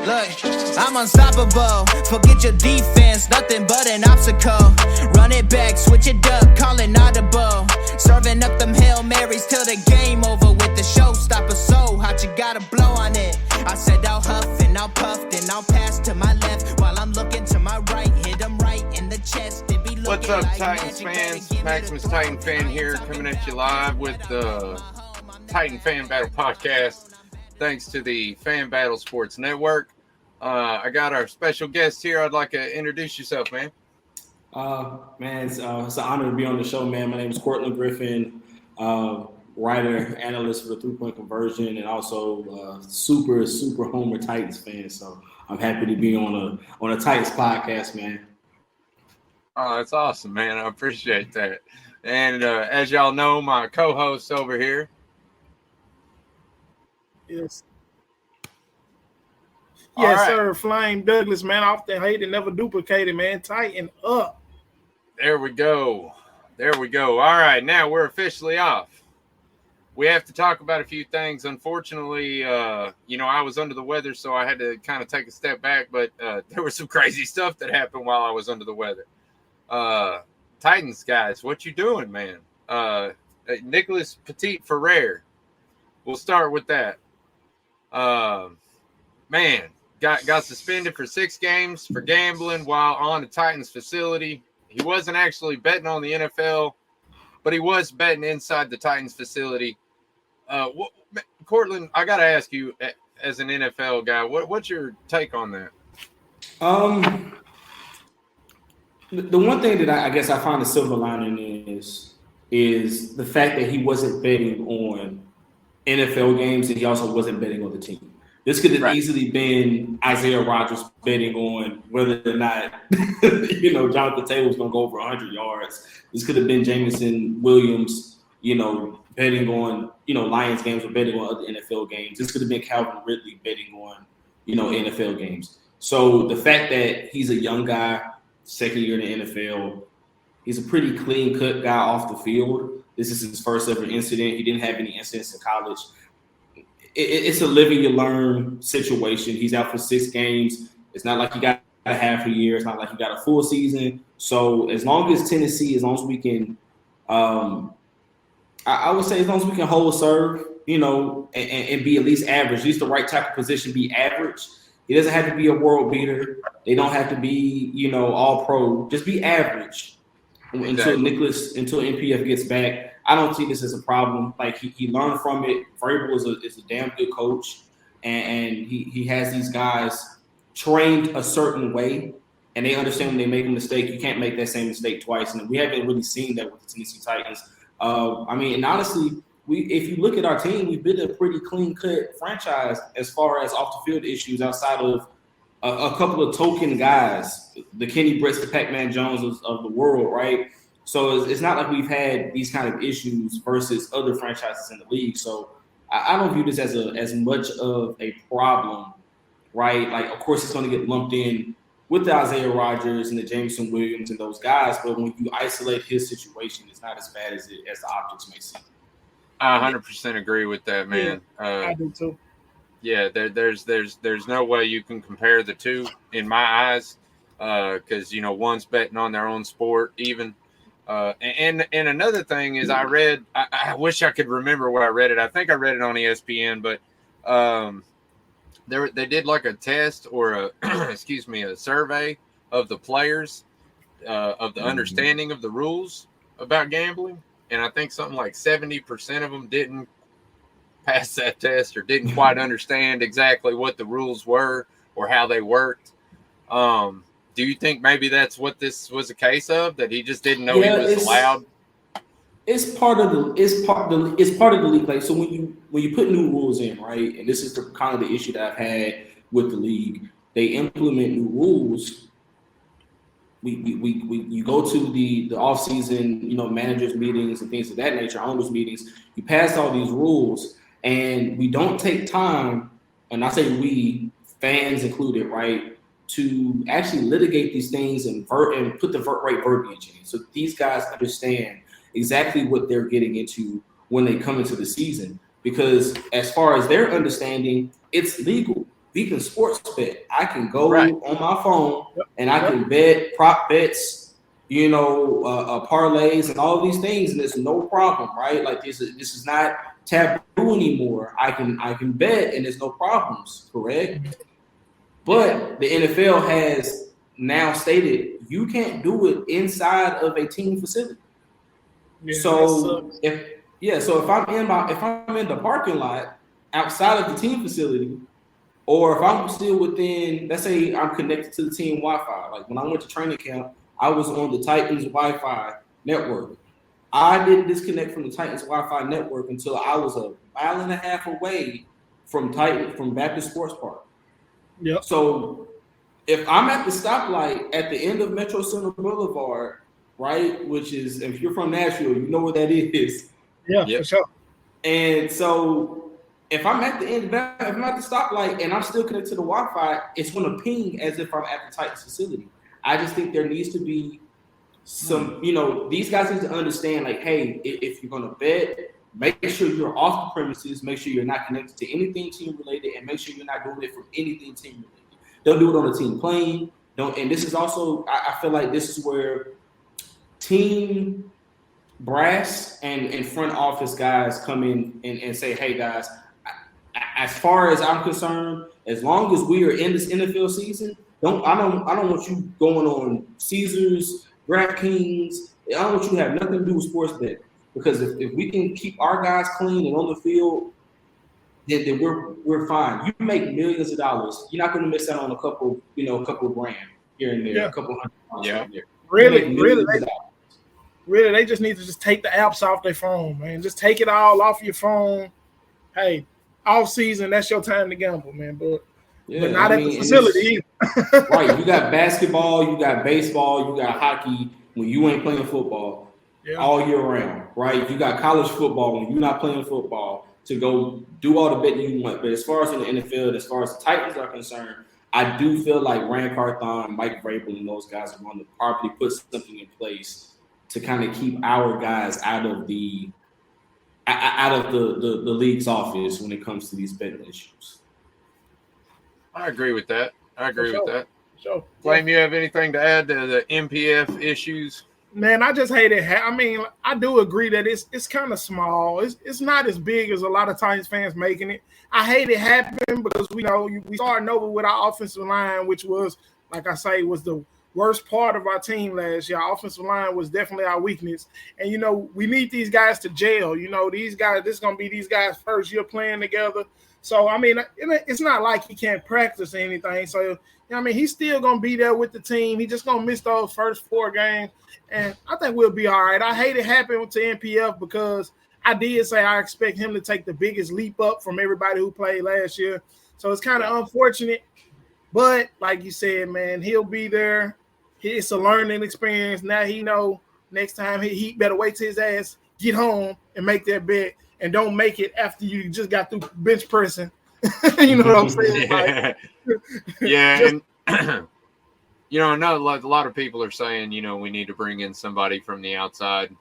Look, I'm unstoppable. Forget your defense, nothing but an obstacle. Run it back, switch it up, call it audible. Serving up them Hail Marys till the game over with the showstopper. So hot, you gotta blow on it. I said I'll huff and I'll puff, then I'll pass to my left while I'm looking to my right. Hit them right in the chest. What's up, Titans fans? Maximus Titan Fan here, coming at you live with the Titan Fan Battle Podcast, thanks to the Fan Battle Sports Network. I got our special guest here. I'd like to introduce yourself, man. It's an honor to be on the show, man. My name is Courtlandt Griffin, writer, analyst for the three-point conversion, and also super Homer Titans fan. So I'm happy to be on a Titans podcast, man. Oh, that's awesome, man. I appreciate that. And as y'all know, my co-host over here. Yes, Right. sir. Flame Douglas, man. Often hated, never duplicated, man. Tighten up. There we go. All right, now we're officially off. We have to talk about a few things. Unfortunately, I was under the weather, so I had to kind of take a step back. But there was some crazy stuff that happened while I was under the weather. Titans guys, what you doing, man? Nicholas Petit-Ferrer. We'll start with that. Man, got suspended for 6 games for gambling while on the Titans facility. He wasn't actually betting on the NFL, but he was betting inside the Titans facility. Courtlandt, I got to ask you, as an NFL guy, what's your take on that? The one thing that I guess I find a silver lining is the fact that he wasn't betting on NFL games and he also wasn't betting on the team. This could have easily been Isaiah Rodgers betting on whether or not, Jonathan Taylor was going to go over 100 yards. This could have been Jameson Williams, betting on, Lions games or betting on other NFL games. This could have been Calvin Ridley betting on, NFL games. So the fact that he's a young guy, second year in the NFL, he's a pretty clean-cut guy off the field. This is his first ever incident. He didn't have any incidents in college. It's a live and you learn situation. He's out for 6 games. It's not like he got a half a year. It's not like he got a full season. So as long as Tennessee, as long as we can, I would say as long as we can hold serve, and be at least average, at least the right type of position, be average. He doesn't have to be a world beater. They don't have to be, all pro. Just be average until NPF gets back. I don't see this as a problem. Like he learned from it. Vrabel is a damn good coach, and he has these guys trained a certain way, and they understand when they make a mistake, you can't make that same mistake twice. And we haven't really seen that with the Tennessee Titans. And honestly, if you look at our team, we've been a pretty clean-cut franchise as far as off-the-field issues outside of a couple of token guys, the Kenny Bretts, the Pac-Man Jones of the world, right? So it's not like we've had these kind of issues versus other franchises in the league. So I don't view this as much of a problem, right? Like, of course, it's going to get lumped in with the Isaiah Rodgers and the Jameson Williams and those guys, but when you isolate his situation, it's not as bad as the optics may seem. I 100% agree with that, man. Yeah, I do too. Yeah, there's no way you can compare the two in my eyes, because one's betting on their own sport even. And another thing is I read, I wish I could remember where I read it. I think I read it on ESPN, but they did like a test or a survey of the players of the understanding of the rules about gambling, and I think something like 70% of them didn't pass that test or didn't quite understand exactly what the rules were or how they worked. Do you think maybe that's what this was a case of, that he just didn't know he was allowed? It's part of the league. Like, so when you put new rules in, right? And this is kind of the issue that I've had with the league. They implement new rules. You go to the offseason, managers meetings and things of that nature, owners meetings. You pass all these rules, and we don't take time, and I say we, fans included, right, to actually litigate these things and put the right verbiage in. So these guys understand exactly what they're getting into when they come into the season. Because as far as their understanding, it's legal. we can sports bet. I can go Right. on my phone and I can bet prop bets, parlays and all these things, and there's no problem, right? Like this is not taboo anymore. I can bet and there's no problems, correct? But the NFL has now stated you can't do it inside of a team facility. Yeah, so if I'm in the parking lot outside of the team facility, or if I'm still within, let's say I'm connected to the team Wi-Fi. Like when I went to training camp, I was on the Titans Wi-Fi network. I didn't disconnect from the Titans Wi-Fi network until I was a mile and a half away from Baptist Sports Park. Yep. So if I'm at the stoplight at the end of Metro Center Boulevard, right, which is, if you're from Nashville, you know where that is. Yeah, for sure. And so if I'm at the end, if I'm at the stoplight and I'm still connected to the Wi-Fi, it's going to ping as if I'm at the Titans facility. I just think there needs to be some, these guys need to understand, like, hey, if you're going to bet, make sure you're off the premises, make sure you're not connected to anything team related, and make sure you're not doing it from anything team related. Don't do it on a team plane. And this is also, I feel like this is where team brass and front office guys come in and say, hey guys, as far as I'm concerned, as long as we are in this NFL season, I don't want you going on Caesars, DraftKings. I don't want you to have nothing to do with sports betting, because if we can keep our guys clean and on the field, then we're fine. You make millions of dollars. You're not going to miss out on a couple grand here and there, a couple $100 here and there. Really, they just need to just take the apps off their phone, man. Just take it all off your phone. Hey, off season, that's your time to gamble, man. But not at the facility either. Right. You got basketball, you got baseball, you got hockey when you ain't playing football all year round, right? You got college football when you're not playing football to go do all the betting you want. But as far as in the NFL, as far as the Titans are concerned, I do feel like Rand Carthon, Mike Vrabel, and those guys are going to probably put something in place to kind of keep our guys out of the league's office when it comes to these betting issues. I agree with that. Sure. Flame, you have anything to add to the MPF issues? Man, I just hate it. I mean, I do agree that it's kind of small. It's not as big as a lot of Titans fans making it. I hate it happening because we started over with our offensive line, which was, like I say, was the worst part of our team last year. Our offensive line was definitely our weakness. And, we need these guys to gel. These guys, this is going to be these guys' first year playing together. So, I mean, it's not like he can't practice or anything. So, he's still going to be there with the team. He's just going to miss those first 4 games. And I think we'll be all right. I hate it happened to MPF because I did say I expect him to take the biggest leap up from everybody who played last year. So it's kind of unfortunate. But like you said, man, he'll be there. It's a learning experience. Now he know next time he better wait till his ass get home and make that bet, and don't make it after you just got through bench pressing. You know what I'm saying? And I know a lot of people are saying, we need to bring in somebody from the outside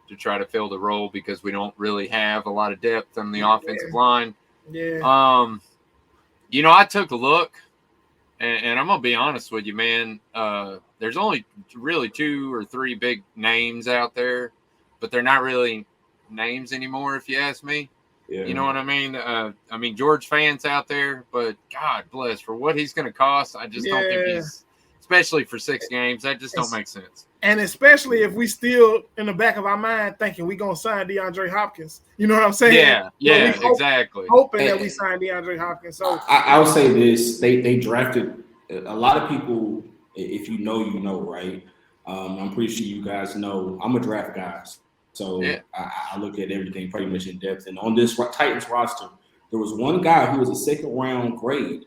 to try to fill the role because we don't really have a lot of depth on the offensive line. Yeah. I took a look, and I'm going to be honest with you, man. There's only really 2 or 3 big names out there, but they're not really names anymore, if you ask me. Yeah. You know what I mean? George Fant's out there, but God bless, for what he's going to cost, I just don't think he's, especially for 6 games, that just don't make sense. And especially if we still in the back of our mind thinking we're going to sign DeAndre Hopkins. You know what I'm saying? Yeah, exactly. Hoping that we sign DeAndre Hopkins. So I'll say this. They drafted a lot of people. If you know, right? I'm pretty sure you guys know I'm a draft guy. So I look at everything pretty much in depth. And on this Titans roster, there was one guy who was a 2nd round grade.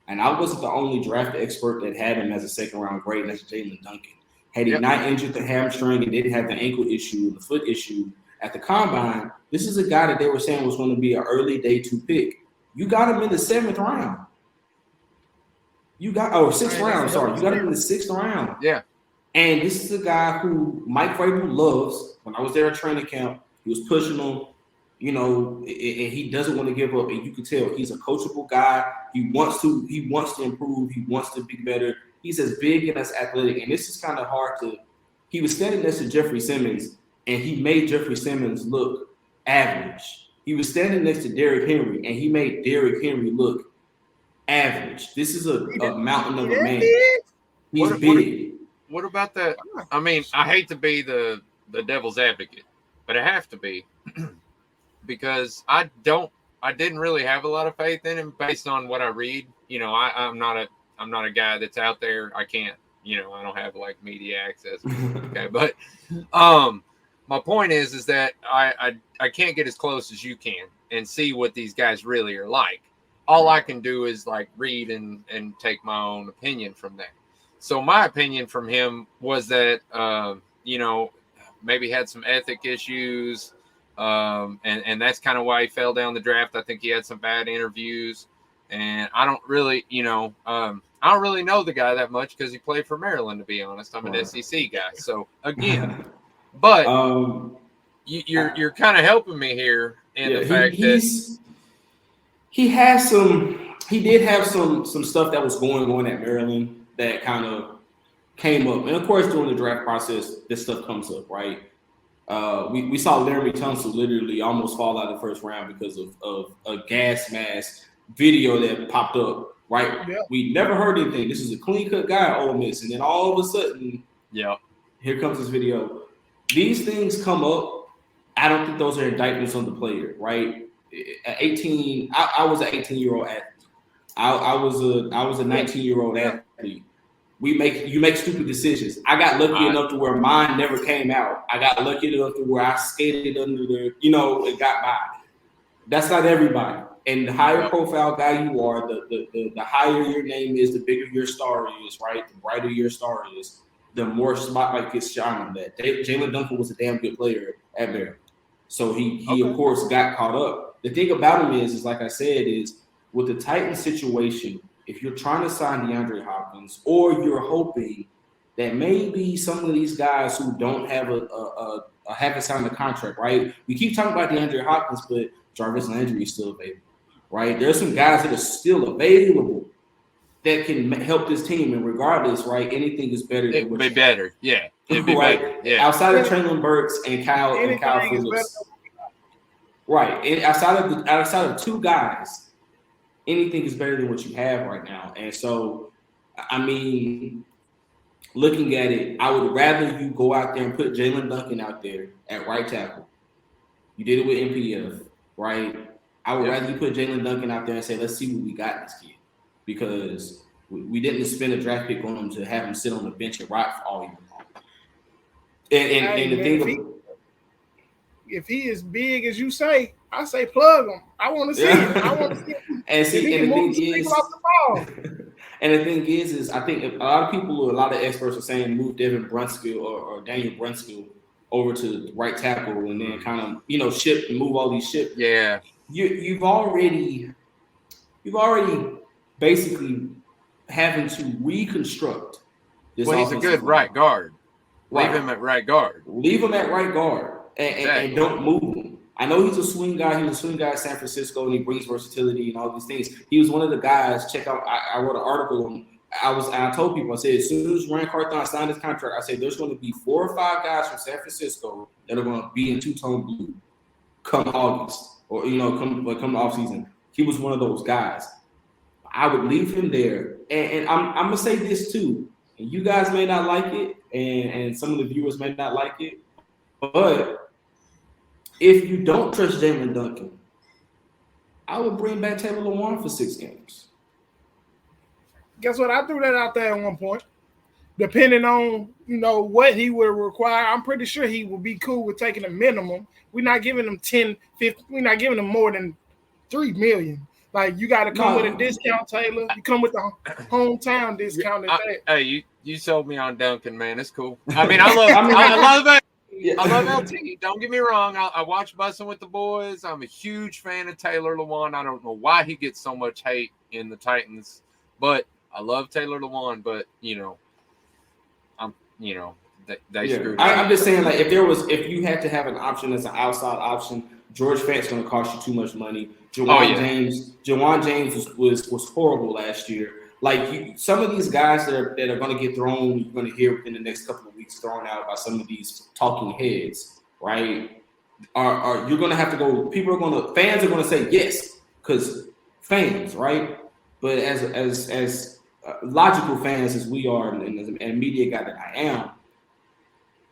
And I wasn't the only draft expert that had him as a 2nd round grade, and that's Jalen Duncan. Had he not injured the hamstring and didn't have the ankle issue, the foot issue at the combine, this is a guy that they were saying was going to be an early day 2 pick. You got him in the 7th round. 6th round, sorry. You got him in the 6th round. Yeah. And this is a guy who Mike Vrabel loves. When I was there at training camp, he was pushing him. you know, and he doesn't want to give up. And you can tell he's a coachable guy. He wants to improve. He wants to be better. He's as big and as athletic. And this is kind of hard to. He was standing next to Jeffrey Simmons, and he made Jeffrey Simmons look average. He was standing next to Derrick Henry, and he made Derrick Henry look average. This is a mountain of a man. He's big. What about that? I mean, I hate to be the devil's advocate, but I have to be because I didn't really have a lot of faith in him based on what I read. You know, I'm not a guy that's out there. I can't, you know, I don't have like media access. Okay, but my point is that I can't get as close as you can and see what these guys really are like. All I can do is like read and take my own opinion from that. So my opinion from him was that, you know, maybe had some ethic issues. And that's kind of why he fell down the draft. I think he had some bad interviews, and I don't really, you know, I don't really know the guy that much because he played for Maryland, to be honest. I'm an SEC guy. So again, but you're kind of helping me here in the fact that he did have some stuff that was going on at Maryland that kind of came up. And of course, during the draft process, this stuff comes up, right? We saw Larry Tunsil literally almost fall out of the first round because of a gas mask video that popped up, right? Yeah. We never heard anything. This is a clean-cut guy at Ole Miss. And then all of a sudden, here comes this video. These things come up. I don't think those are indictments on the player, right? At 18, I was an 18-year-old athlete. I was a 19-year-old athlete. You make stupid decisions. I got lucky enough to where mine never came out. I got lucky enough to where I skated under the, you know, it got by. That's not everybody. And the higher profile guy you are, the higher your name is, the bigger your star is, right? The brighter your star is, the more spotlight gets shined on that. Jalen Duncan was a damn good player at Maryland. So he of course got caught up. The thing about him is like I said, is with the Titans situation, if you're trying to sign DeAndre Hopkins, or you're hoping that maybe some of these guys who don't have haven't signed a contract, right? We keep talking about DeAndre Hopkins, but Jarvis Landry is still available, right? There's some guys that are still available that can help this team, and regardless, right? Anything is better. It'd be better, yeah. It'd be right? better, yeah. Outside of Traylon Burks and Kyle Phillips, right? And outside of two guys. Anything is better than what you have right now. And so, I mean, looking at it, I would rather you go out there and put Jalen Duncan out there at right tackle. You did it with MPF, right? I would rather you put Jalen Duncan out there and say, let's see what we got in this kid. Because we didn't spend a draft pick on him to have him sit on the bench and rock all year long. And the thing if he is big as you say, I say plug him. I want to see it. I want to see him. And the thing is I think a lot of experts are saying move Devin Brunskill or Daniel Brunskill over to right tackle and then kind of, you know, move all these ships. Yeah. You've already basically having to reconstruct this. Well, he's a good right guard. Leave him at right guard. Leave him at right guard and don't move him. I know he's a swing guy. He was a swing guy at San Francisco, and he brings versatility and all these things. He was one of the guys. Check out. I wrote an article on. I told people. I said as soon as Rand Carthon signed his contract, I said there's going to be 4 or 5 guys from San Francisco that are going to be in two-tone blue come August, or come the off season. He was one of those guys. I would leave him there, and I'm gonna say this too. And you guys may not like it, and some of the viewers may not like it, but if you don't trust Jalen Duncan, I would bring back Taylor Lewan for 6 games. Guess what? I threw that out there at one point. Depending on, what he would require, I'm pretty sure he would be cool with taking a minimum. We're not giving him 10, 15. We're not giving him more than $3 million. Like, you got to come with a discount, Taylor. You come with the hometown discount. Hey, you sold me on Duncan, man. It's cool. I mean, I love it. Yeah. I love LT. Don't get me wrong. I watch Bussin' with the Boys. I'm a huge fan of Taylor Lewan. I don't know why he gets so much hate in the Titans, but I love Taylor Lewan. But they screwed I'm up. just saying, like, if you had to have an option as an outside option, George Fant's going to cost you too much money. Jawan James was horrible last year. Like some of these guys that are going to get thrown, you're going to hear within the next couple of weeks thrown out by some of these talking heads, right? Are you're going to have to go? Fans are going to say yes because fans, right? But as logical fans as we are, and media guy that I am,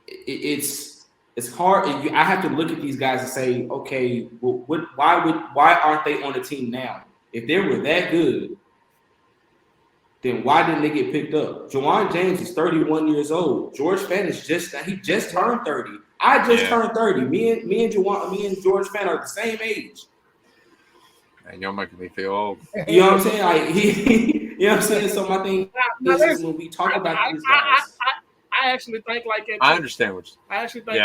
it's hard. I have to look at these guys and say, okay, well, why aren't they on the team now? If they were that good, then why didn't they get picked up? Jawan James is 31 years old. George Fant is just turned 30. I just turned 30. Me and George Fant are the same age. And y'all making me feel old. You know what I'm saying? Like you know what I'm saying? So my thing is when we talk about these guys. I actually think like that. I understand what I actually think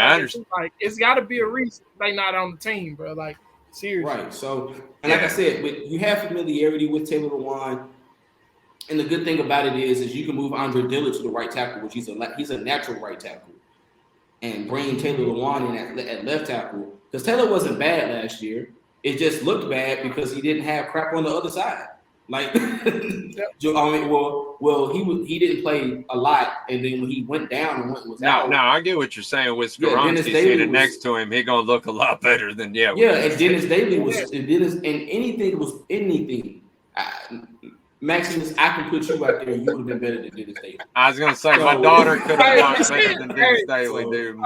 like it's got to be a reason they not on the team, bro. Like seriously. Right. So, and like I said, but you have familiarity with Taylor Lewan, and the good thing about it is you can move Andre Dillard to the right tackle, which he's a natural right tackle, and bring Taylor Lewan in at left tackle because Taylor wasn't bad last year. It just looked bad because he didn't have crap on the other side. Like, I mean, he didn't play a lot, and then when he went down and was out. No, I get what you're saying. With Skoronski sitting next to him, he gonna look a lot better than and Dennis Daly was anything. Maximus, I can put you out there. You would have been better than Dennis Daly. I was gonna say my daughter could have watched better than Dennis Daly, dude.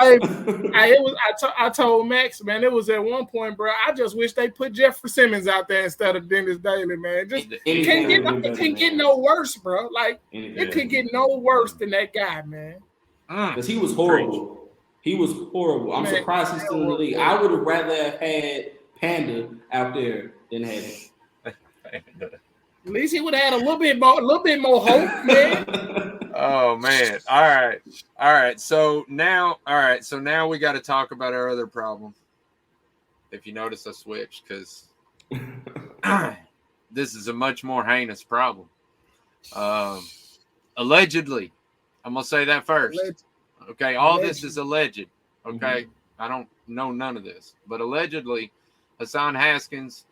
I told Max, man, it was at one point, bro. I just wish they put Jeffrey Simmons out there instead of Dennis Daly, man. Just it can't get no worse, bro. Like it could get no worse than that guy, man. Because he was horrible. He was horrible. I'm surprised he's still in the league. I would have rather have had Panda out there than had him. At least he would have had a little bit more hope, man. Oh man! All right. So now we got to talk about our other problem. If you notice, I switched because this is a much more heinous problem. Allegedly, I'm gonna say that first. Okay, all this is alleged. Okay, I don't know none of this, but allegedly, Hassan Haskins.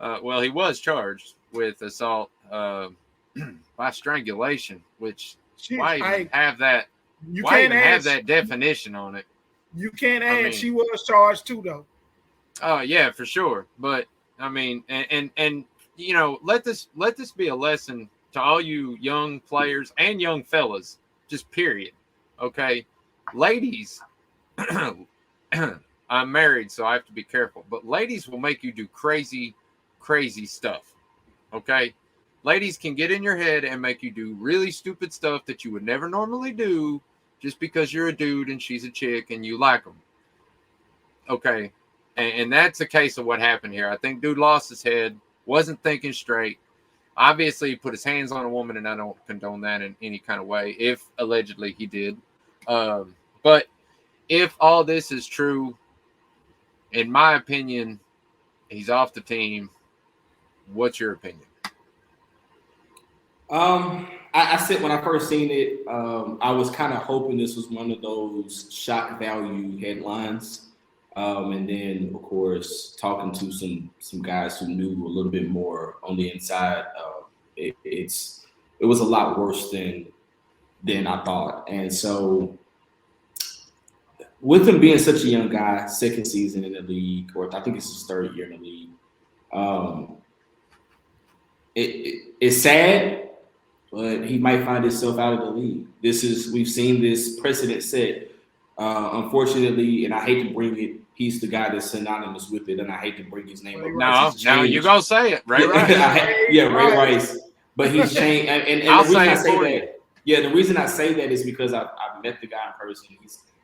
He was charged with assault by strangulation, which why even have that? Why even have that definition on it? You can't add. She was charged too, though. Oh yeah, for sure. But I mean, and you know, let this be a lesson to all you young players and young fellas. Just period. Okay, ladies. I'm married, so I have to be careful. But ladies will make you do crazy stuff. Okay, ladies can get in your head and make you do really stupid stuff that you would never normally do just because you're a dude and she's a chick and you like them. Okay, and that's a case of what happened here. I think dude lost his head, wasn't thinking straight. Obviously, he put his hands on a woman, and I don't condone that in any kind of way, if allegedly he did. But if all this is true, in my opinion, he's off the team. What's your opinion? I said when I first seen it, I was kind of hoping this was one of those shock value headlines. And then, of course, talking to some guys who knew a little bit more on the inside, it was a lot worse than I thought. And so, with him being such a young guy, second season in the league, or I think it's his third year in the league, it's sad, but he might find himself out of the league. We've seen this precedent set. Unfortunately, and I hate to bring it, he's the guy that's synonymous with it, and I hate to bring his name up. No, you gonna say it, Ray Rice. Ray Rice. But he's changed, and I'll the reason say I it say for that, you. yeah, the reason I say that is because I've met the guy in person.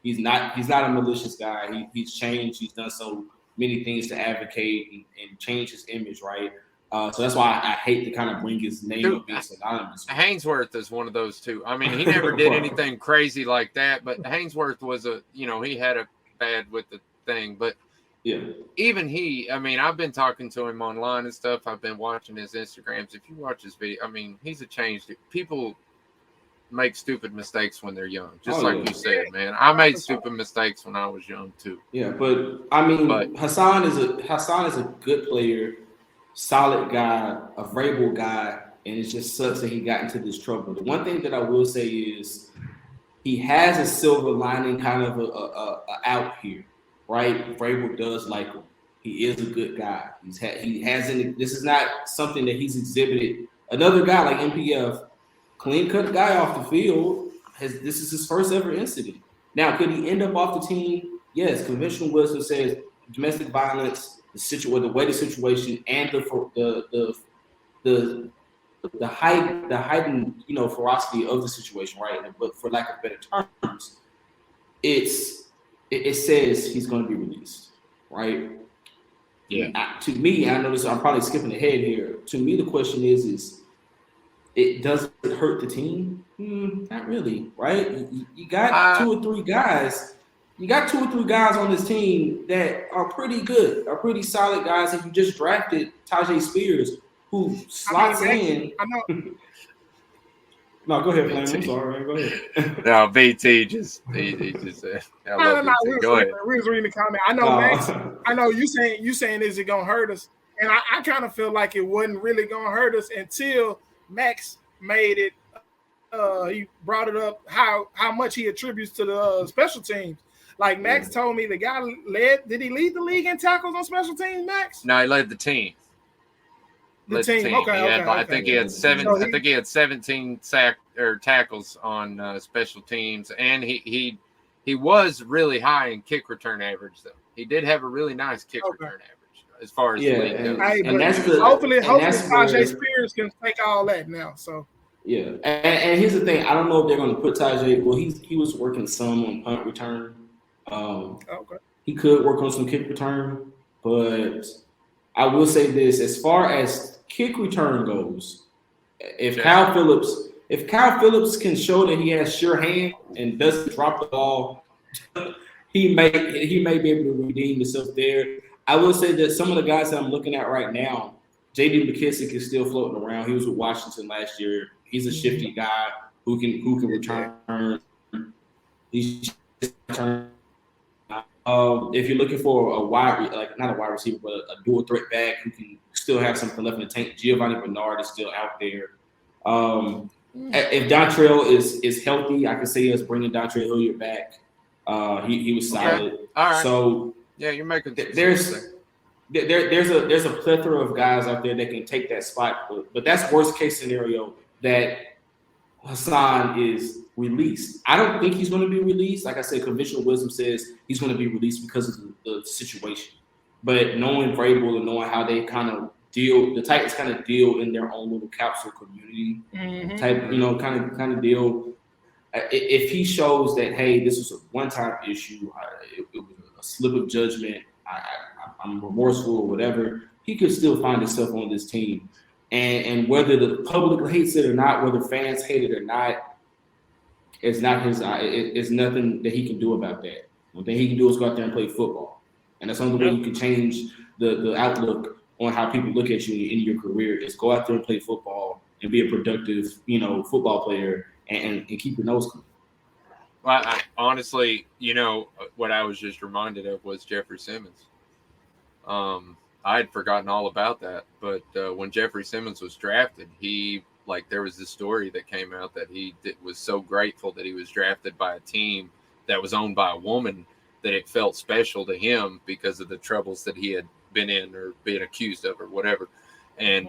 He's not a malicious guy. He's changed. He's done so many things to advocate and change his image, right? So that's why I hate to kind of bring his name up being synonymous. Hainsworth is one of those too. I mean, he never did anything crazy like that, but Hainsworth was he had a bad with the thing, but yeah, even he, I mean, I've been talking to him online and stuff. I've been watching his Instagrams. If you watch his video, I mean, he's a changed people. make stupid mistakes when they're young. Just you said, man. I made stupid mistakes when I was young too. Yeah, but I mean, Hassan is a good player, solid guy, a Vrabel guy, and it just sucks that he got into this trouble. The one thing that I will say is he has a silver lining, kind of a out here, right? Vrabel does like him. He is a good guy. He hasn't. This is not something that he's exhibited. Another guy like MPF, clean cut guy off the field. This is his first ever incident. Now, could he end up off the team? Yes. Conventional wisdom says domestic violence, the way the situation, and the heightened ferocity of the situation, right? But for lack of better terms, it says he's going to be released, right? Yeah. To me, I know this. I'm probably skipping ahead here. To me, the question is it does it hurt the team? Not really, right? You got two or three guys. You got 2 or 3 guys on this team that are pretty good, are pretty solid guys, and you just drafted Tajay Spears, who slots in. I know. No, go ahead, Flame. I'm sorry. Go ahead. No, BT just he just said. No. Go ahead. We was reading the comment. I know, Max. I know you saying is it gonna hurt us? And I kind of feel like it wasn't really gonna hurt us until Max made it. He brought it up how much he attributes to the special teams. Like Max told me, the guy did he lead the league in tackles on special teams, Max? No, he led the team. The team. Okay. I think he had 17 tackles on special teams, and he was really high in kick return average. Though he did have a really nice kick return average as far as the league goes. Hopefully Tajay Spears can take all that now. So yeah, and here's the thing: I don't know if they're going to put Tajay. Well, he was working some on punt return. He could work on some kick return, but I will say this: as far as kick return goes, if Kyle Phillips can show that he has sure hand and doesn't drop the ball, he may be able to redeem himself there. I will say that some of the guys that I'm looking at right now, J.D. McKissick is still floating around. He was with Washington last year. He's a shifty guy who can return. He's if you're looking for not a wide receiver, but a dual threat back who can still have something left in the tank, Giovanni Bernard is still out there. If Dontrell is healthy, I can see us bringing Dontrell Hilliard back. He was solid. Okay. All right. So yeah, you're making there's a plethora of guys out there that can take that spot, but that's worst case scenario that Hassan is released. I don't think he's going to be released. Like I said, conventional wisdom says he's going to be released because of the situation. But knowing Vrabel and knowing how they kind of deal, the Titans kind of deal in their own little capsule community type, kind of deal. If he shows that, hey, this was a one-time issue, it was a slip of judgment, I'm remorseful or whatever, he could still find himself on this team. And whether the public hates it or not, whether fans hate it or not, it's not his. It's nothing that he can do about that. One thing he can do is go out there and play football, and that's the only way you can change the outlook on how people look at you in your career. Is go out there and play football and be a productive, football player, and keep your nose clean. Well, honestly, what I was just reminded of was Jeffrey Simmons. I had forgotten all about that, but when Jeffrey Simmons was drafted, there was this story that came out that he was so grateful that he was drafted by a team that was owned by a woman that it felt special to him because of the troubles that he had been in or been accused of or whatever. And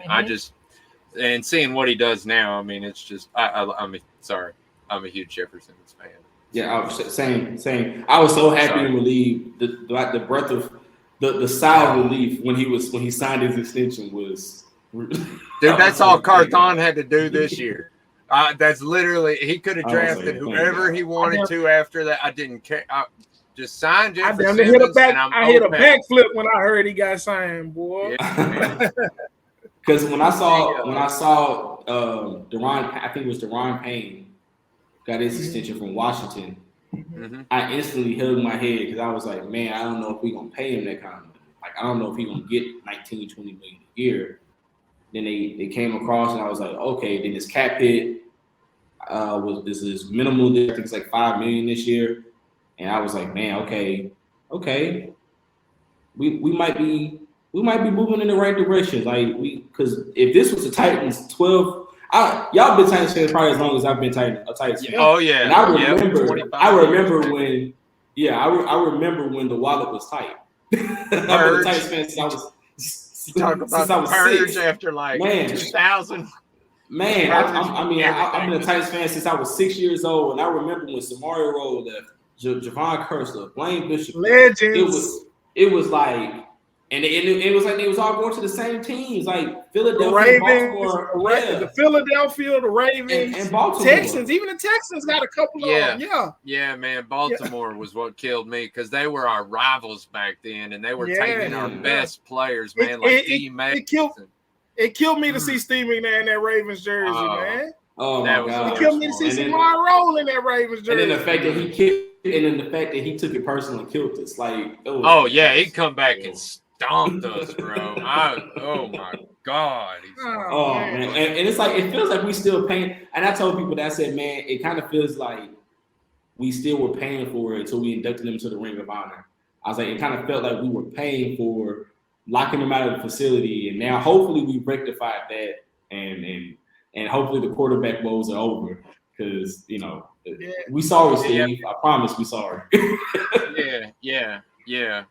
and seeing what he does now, I mean, it's just, I'm a huge Jeffrey Simmons fan. Yeah, same. I was so happy and relieved. The breath of the sigh of relief when he signed his extension was. Dude, that's all Carthon had to do this year. That's literally, he could have drafted whoever he wanted to after that. I didn't care. I just signed Jeffrey Simmons. I hit a backflip when I heard he got signed, boy. Because when I saw Deron, I think it was Deron Payne, got his extension from Washington. I instantly held my head because I was like, man, I don't know if we're gonna pay him that kind of money. Like, I don't know if he's gonna get 19, 20 million a year. Then they came across and I was like, okay, then his cap hit. this is minimal. I think it's like $5 million this year, and I was like, man, okay, we might be moving in the right direction. Like because if this was the Titans 12. Y'all been Titans fans probably as long as I've been a Titans fan. Oh yeah, and I remember when the wallet was tight. I've been a Titans fan since I was. You talk about the purge after like 2000. Man, I've been a Titans fan since I was 6 years old, and I remember when Samario Rowe left, Javon Kersler, Blaine Bishop, legends. It was like. And it was like they was all going to the same teams, like Philadelphia, the Ravens, Baltimore, the Philadelphia, the Ravens, and Baltimore. Texans. Even the Texans got a couple of them. Yeah, man. Baltimore was what killed me because they were our rivals back then, and they were taking our best players, man, like D. Mason. It killed me to see Steve McNair in that Ravens jersey, man. Oh my God! It killed me to see Samar Roll in that Ravens jersey. And then the fact that he took it personally and killed us, like he'd come back and stomped us, bro. Oh my God. Man. And it's like it feels like we still paying. And I told people that I said, man, it kind of feels like we still were paying for it until we inducted them to the Ring of Honor. I was like, it kind of felt like we were paying for locking them out of the facility, and now hopefully we rectified that, and hopefully the quarterback woes are over because we sorry, Steve. I promise we sorry. Yeah.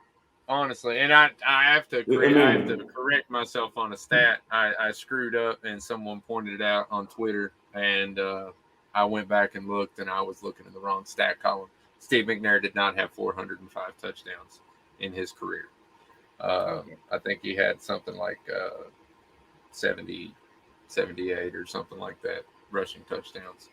Honestly, and I have to correct myself on a stat. I screwed up, and someone pointed it out on Twitter, and I went back and looked, and I was looking in the wrong stat column. Steve McNair did not have 405 touchdowns in his career. I think he had something like 70, 78 or something like that rushing touchdowns.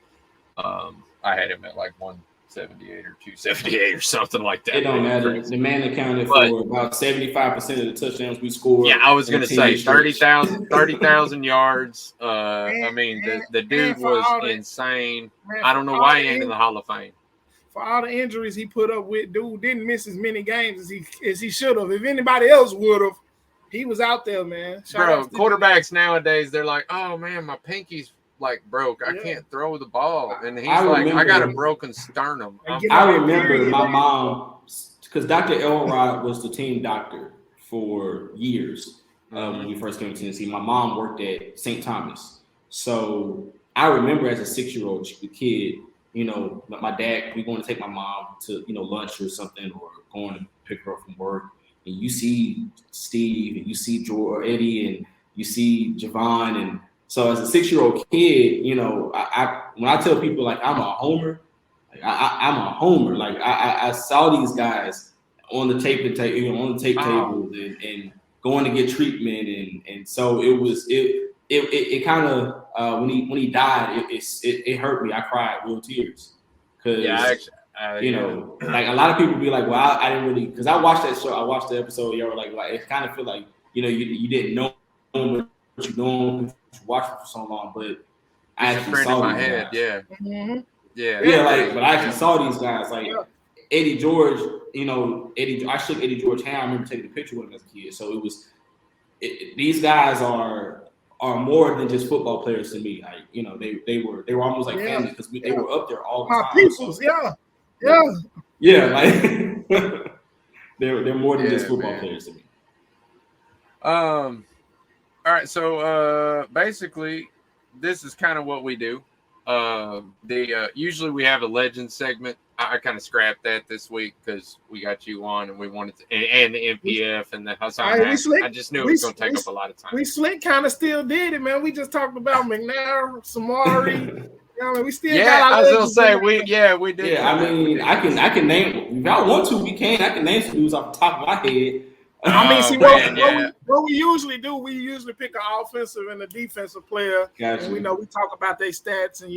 I had him at like 178 or 278 or something like that. It don't matter. The man accounted for about 75% of the touchdowns we scored. Yeah, I was going to say 30,000 yards. The dude was insane. I don't know why he ain't in the Hall of Fame. For all the injuries he put up with, dude didn't miss as many games as he should have. If anybody else would have, he was out there, man. Bro, quarterbacks nowadays, they're like, oh, man, my pinky's like broke. I can't throw the ball. And he's I got a broken sternum. I remember my mom, because Dr. Elrod was the team doctor for years when we first came to Tennessee. My mom worked at St. Thomas. So I remember as a 6-year-old kid, my dad, we're going to take my mom to, lunch or something, or going to pick her up from work. And you see Steve, and you see George or Eddie, and you see Javon. And so as a 6-year-old kid, I when I tell people like I'm a homer, I'm a homer. Like I saw these guys on the tape table and going to get treatment, and so it kind of when he died, it hurt me. I cried real tears because like a lot of people be like, well, I didn't really, because I watched that show, I watched the episode. Y'all were like it kind of feel like you didn't know what you're doing, you watched it for so long, but I actually saw these guys. But I actually saw these guys like Eddie George. I shook Eddie George's hand. I remember taking a picture with him as a kid. So these guys are more than just football players to me. Like they were almost like family because they were up there all the time. Peoples, like they're more than just football players to me. All right, so basically, this is kind of what we do. Usually we have a legend segment. I kind of scrapped that this week because we got you on and we wanted to, and the MPF and the Hassan. I just knew it was going to take up a lot of time. We slick kind of still did it, man. We just talked about McNair, Samari. We still got our I was going to say we did. Yeah, I mean, I can name, if y'all want to, we can. I can name some dudes off the top of my head. What we usually do, we usually pick an offensive and a defensive player. Gotcha. And we talk about their stats and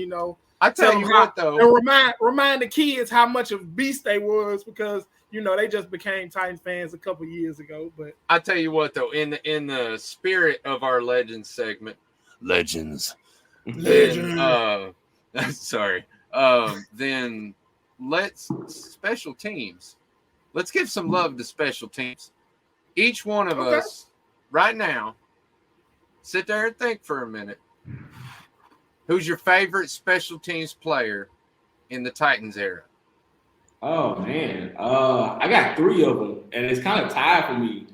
I tell you what though, and remind the kids how much of beast they was because they just became Titans fans a couple years ago. But I tell you what though, in the spirit of our Legends segment, then let's special teams. Let's give some love to special teams. Each one of us right now, sit there and think for a minute. Who's your favorite special teams player in the Titans era? Oh man, I got 3 of them, and it's kind of tied for me.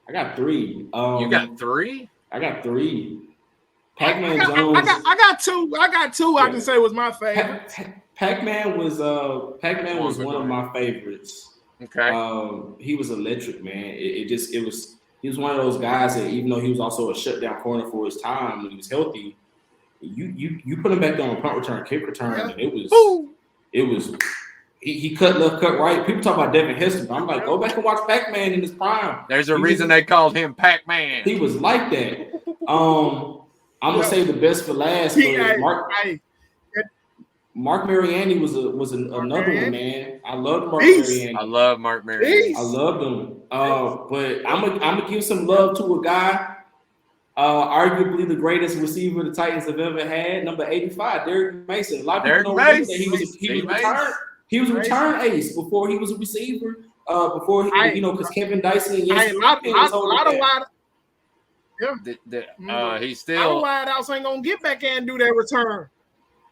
I got 3. You got 3? I got 3. Pac-Man Jones. I got 2. I got 2. Yeah. I can say was my favorite. Pac-Man was one of my favorites. Okay. He was electric, man. He was one of those guys that, even though he was also a shutdown corner for his time when he was healthy, you put him back there on punt return, kick return, and it was he cut left, cut right. People talk about Devin Hester, but I'm like, go back and watch Pac-Man in his prime. There's a reason they called him Pac-Man. He was like that. I'm gonna say the best for last. Mark Mariani was another one, man. I loved Mark Mariani. I love Mark Mariani. I loved him. But I'm gonna give some love to a guy, arguably the greatest receiver the Titans have ever had, number 85, Derrick Mason. A lot of people don't remember that he was a return ace before he was a receiver. Because Kevin Dyson and he's still wideouts ain't gonna get back and do that return.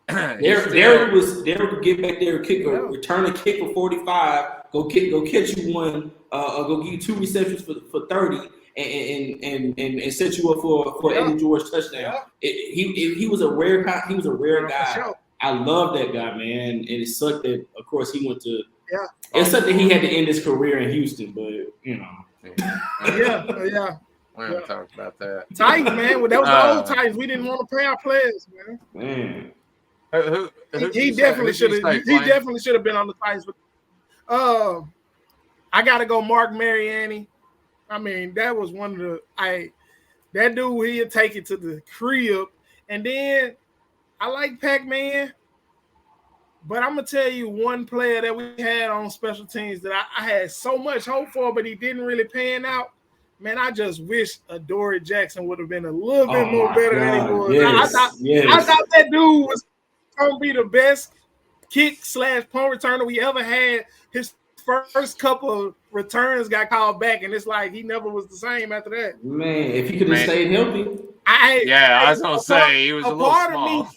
Derrick would get back there, return a kick for 45, go catch you one, go give you 2 receptions for 30, and set you up for Eddie George touchdown. He was a rare guy. Sure. I love that guy, man. And it sucked that, of course, he went to. Yeah. It sucked that he had to end his career in Houston, but you know. Yeah. We haven't talked about that. Titans, man. Well, that was the old Titans. We didn't want to pay our players, man. He definitely should have. He definitely should have been on the Titans. But I got to go Mark Mariani. I mean, that was one of the. That dude, he'd take it to the crib, and then I like Pac-Man. But I'm gonna tell you one player that we had on special teams that I had so much hope for, but he didn't really pan out. Man, I just wish Adoree Jackson would have been a little bit more better than he was. Yes, I thought that dude was gonna be the best kick/punt returner we ever had. His first couple of returns got called back, and it's like he never was the same after that. Man, if he could have stayed healthy. I was gonna say he was a little small.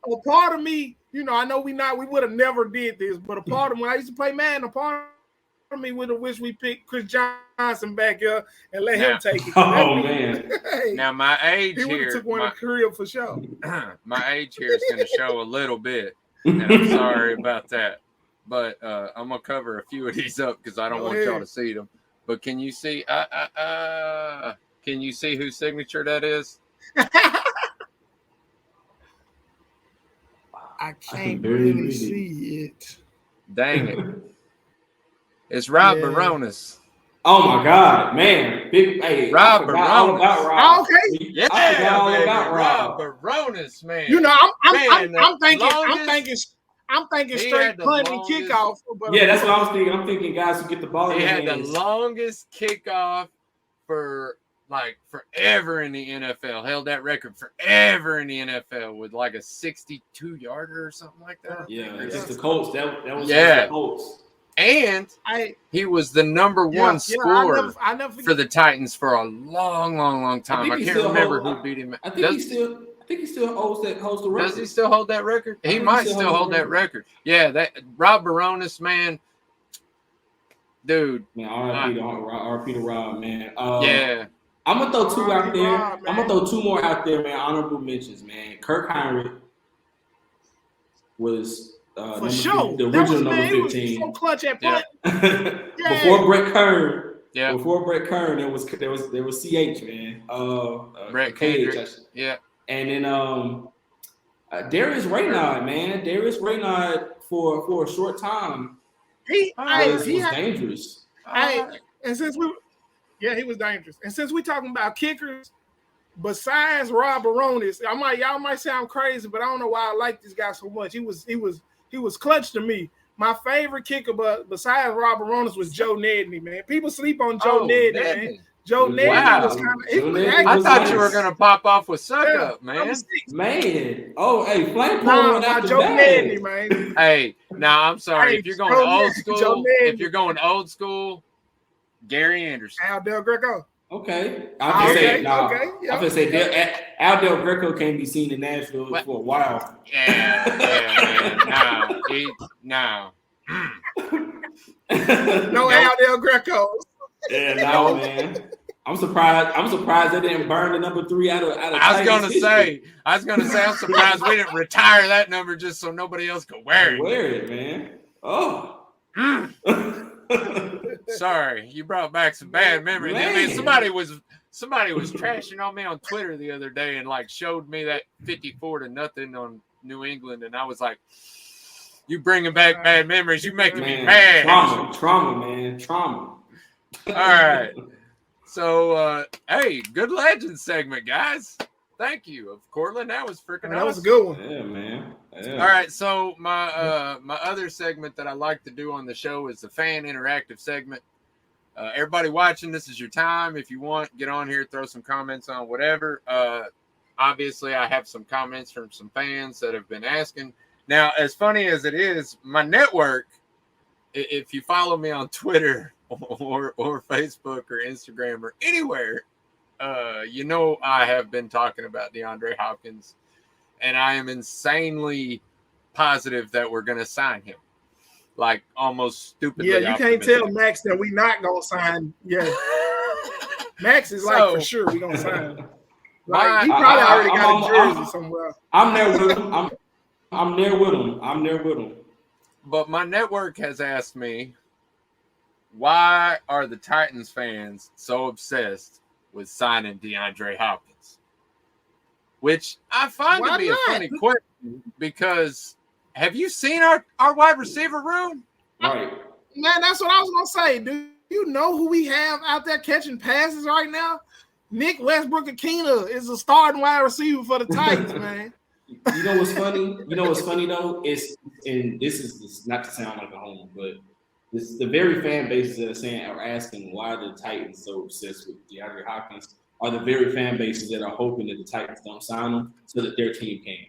A part of me, I know we would have never did this, but a part of when I used to play Madden, a part of me would have wished we picked Chris Johnson back here and let him take it. Man. Now my age he here, took one in career for sure. My age here is going to show a little bit, and I'm sorry about that. But I'm gonna cover a few of these up because I don't want y'all to see them. But can you see? Can you see whose signature that is? I can't really see it. Dang it! It's Rob Baronis. Oh my God, man! Rob Baronis. Okay, yeah, Rob Baronis, man. I'm thinking straight punt and kickoff. Yeah, that's what I was thinking. I'm thinking guys who get the ball. He had the longest kickoff for forever in the NFL. Held that record forever in the NFL with like a 62-yarder or something like that. Yeah, it's the Colts. That was the Colts. And he was the number one scorer for the Titans for a long time. I can't remember who beat him. I think he still holds the record. Does he still hold that record? He might still hold that record. Yeah, that Rob Baronis, man. Dude. Man, RP to Rob, man. Yeah. I'm going to throw 2 out there. I'm going to throw 2 more out there, man. Honorable mentions, man. Kirk Heinrich was for sure. The original number 15. He was so clutch at punt. Before Brett Kern. Yeah. Before Brett Kern, there was CH, man. Brett Kendrick. Yeah. And then Darius Raynaud, man. Darius Raynaud for a short time. He was dangerous. He was dangerous. And since we're talking about kickers, besides Rob Baronis, y'all might sound crazy, but I don't know why I like this guy so much. He was clutch to me. My favorite kicker, besides Rob Baronis, was Joe Nedney, man. People sleep on Joe Nedney, man. Joe Nedney was kind of. I thought you were gonna pop off with Suck Up, man. Oh, hey, Flame Joe Nedney, man. Hey, now I'm sorry if you're going old school. If you're going old school, Gary Anderson. Al Del Greco. Okay. I'm gonna say Al Del Greco can't be seen in Nashville for a while. Yeah, man. No. No Al Del Greco. Yeah, no, man. I'm surprised they didn't burn the number 3 out of. I was gonna say, I'm surprised we didn't retire that number just so nobody else could wear it. Wear it, man. Oh. Sorry, you brought back some bad memories. Man. I mean, somebody was trashing on me on Twitter the other day and like showed me that 54-0 on New England, and I was like, "You bringing back bad memories? You making me mad." Trauma, man, trauma. All right. So, hey, good legend segment, guys. Thank you, of Courtland. That was freaking awesome. That was a good one. Yeah, man. Yeah. All right, so my other segment that I like to do on the show is the fan interactive segment. Everybody watching, this is your time. If you want, get on here, throw some comments on whatever. Obviously, I have some comments from some fans that have been asking. Now, as funny as it is, my network, if you follow me on Twitter or Facebook or Instagram or anywhere, you know I have been talking about DeAndre Hopkins, and I am insanely positive that we're going to sign him. Like almost stupidly. Yeah, you can't tell Max that we not going to sign. Yeah. Max is like, for sure we're going to sign him. Like, he probably already got a jersey somewhere. I'm there with him. I'm there with him. But my network has asked me, why are the Titans fans so obsessed with signing DeAndre Hopkins? Which I find to be a funny question, because have you seen our wide receiver room? Right. Man, that's what I was going to say. Do you know who we have out there catching passes right now? Nick Westbrook-Akina is a starting wide receiver for the Titans, man. You know what's funny though? And this is not to sound like a homer, but this the very fan bases that are asking why the Titans so obsessed with DeAndre Hopkins are the very fan bases that are hoping that the Titans don't sign him so that their team can.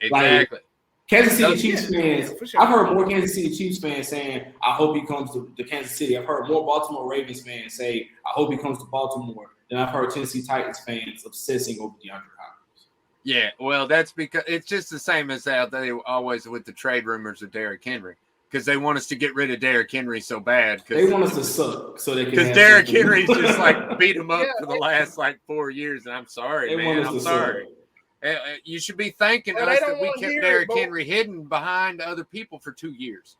Exactly. Like, Kansas City Chiefs fans, sure. I've heard more Kansas City Chiefs fans saying, I hope he comes to Kansas City. I've heard more Baltimore Ravens fans say, I hope he comes to Baltimore, than I've heard Tennessee Titans fans obsessing over DeAndre Hopkins. Yeah, well, that's because it's just the same as how they always with the trade rumors of Derrick Henry, because they want us to get rid of Derrick Henry so bad. They want us to suck so they can. Because Derrick Henry's just like beat him up for the last like 4 years, and I'm sorry, man. I'm sorry. You should be thanking us that we kept Derrick Henry hidden behind other people for 2 years.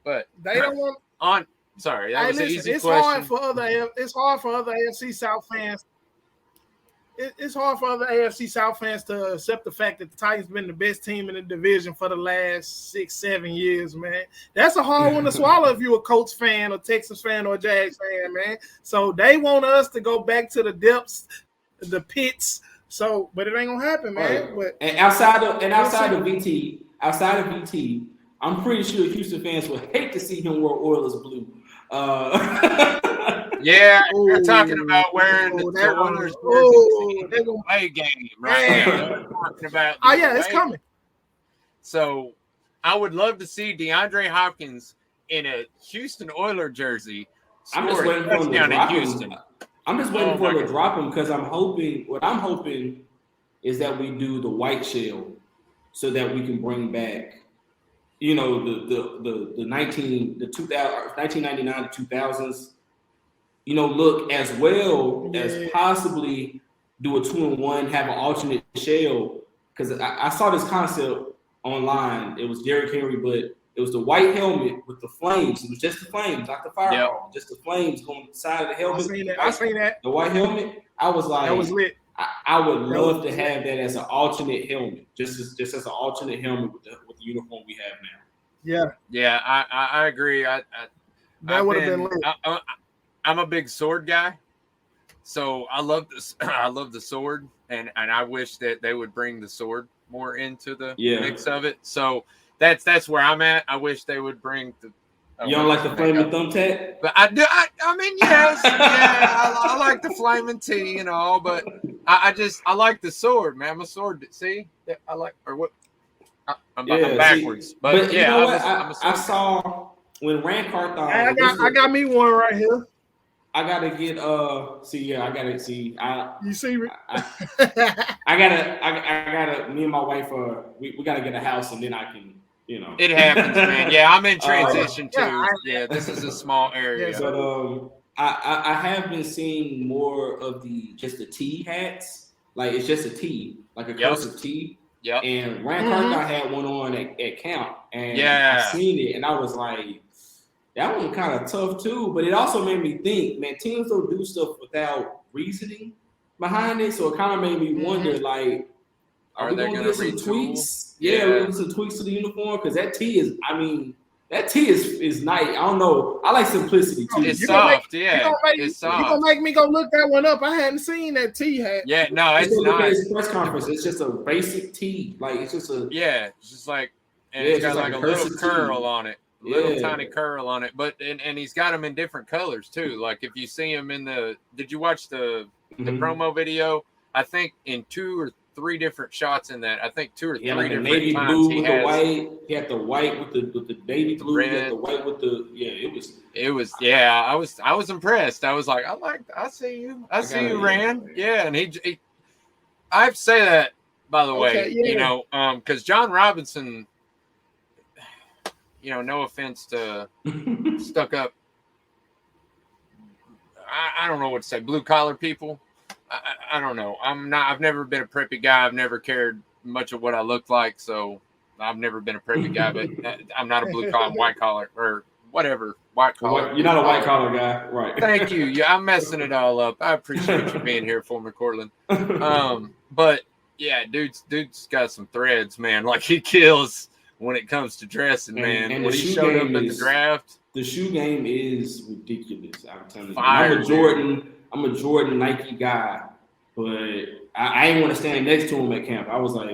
But they don't want. Sorry, that was an easy it's question. It's hard for other AFC South fans. It's hard for other AFC South fans to accept the fact that the Titans been the best team in the division for the last 6-7 years, man. That's a hard one to swallow if you're a Colts fan or Texas fan or a Jags fan, man. So they want us to go back to the depths, the pits. So, but it ain't gonna happen, man. Right. And outside of VT, I'm pretty sure Houston fans would hate to see him wear Oilers blue. Yeah, you're talking about wearing the Oilers jersey away game, right? Now. Talking about it's coming. So, I would love to see DeAndre Hopkins in a Houston Oilers jersey. I'm just waiting for him to drop him. I'm just waiting for him to drop him because I'm hoping is that we do the white shell so that we can bring back, you know, the 1999 to 2000s, you know, look as well as possibly do a 2-in-1, have an alternate shell. Because I saw this concept online. It was Derrick Henry, but it was the white helmet with the flames. It was just the flames, not the fireball. Just the flames going side of the helmet. I seen that. The white helmet. I was like, that was lit. I would love to have that as an alternate helmet, just as an alternate helmet with the uniform we have now. Yeah, I agree. That would have been lit. I'm a big sword guy, so I love this. I love the sword, and I wish that they would bring the sword more into the mix of it. So that's where I'm at. I wish they would bring the. You don't like the flaming thumbtack? But I do. I mean, yes, I like the flaming tee and all, but I like the sword, man. I'm a sword. See, I like or what? I'm backwards, but you know what? I saw when Rand Carthon. I got me one right here. I gotta get You see me? I gotta me and my wife we gotta get a house and then I can, you know. It happens, man. Yeah, I'm in transition too. Yeah, this is a small area. Yes, But I have been seeing more of just the T hats. Like it's just a T, like a cursive T. Yep. And Rand Carthon had one on at camp, and I seen it, and I was like, that one kind of tough too. But it also made me think, man, teams don't do stuff without reasoning behind it. So it kind of made me wonder, like, are we going to get some tweaks? Yeah, we're going to get some tweaks to the uniform because that T is, is nice. I don't know. I like simplicity too. It's soft, it's soft. You're going to make me go look that one up. I hadn't seen that T hat. Yeah, no, it's nice. Press conference. It's just a basic T. Like, it's just a... Yeah, it's just like... And it's got like a little curl on it. Little tiny curl on it. But and he's got them in different colors too. Like, if you see him in the... Did you watch the promo video? I think in 2 or 3 different shots in that. I think 2 or 3 like different navy times blue he with has the white. He had the white with the navy blue. He had the white with the It was. I was impressed. I was like, I see you. I see you, Rand. Yeah, and he I say that by the way, you know, because John Robinson, you know, no offense to stuck up. I don't know what to say. Blue collar people. I don't know. I've never been a preppy guy. I've never cared much of what I look like. So I've never been a preppy guy, but I'm not a blue collar, white collar, or whatever. White collar. You're not a white collar guy, right? Thank you. Yeah, I'm messing it all up. I appreciate you being here for me, Courtland. But yeah, dude's got some threads, man. Like, he kills when it comes to dressing, man. And when he showed up in the draft. The shoe game is ridiculous. I'm telling you. I'm a Jordan Nike guy, but I ain't want to stand next to him at camp. I was like,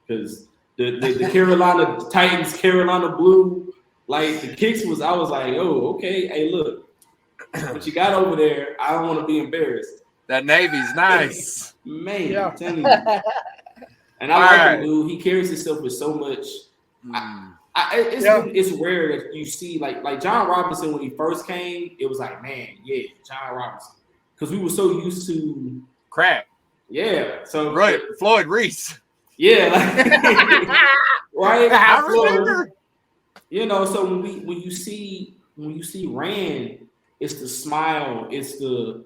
because the Carolina Titans, Carolina blue, like the kicks was. I was like, oh, okay. Hey, look, what you got over there? I don't want to be embarrassed. That Navy's nice, man. I'm telling you. And I like the dude. He carries himself with so much. It's rare that you see like John Robinson when he first came. It was like, man, yeah, John Robinson, because we were so used to crap. Yeah, so right, Floyd Reese. Yeah, like, right. I remember. You know, so when you see Rand, it's the smile, it's the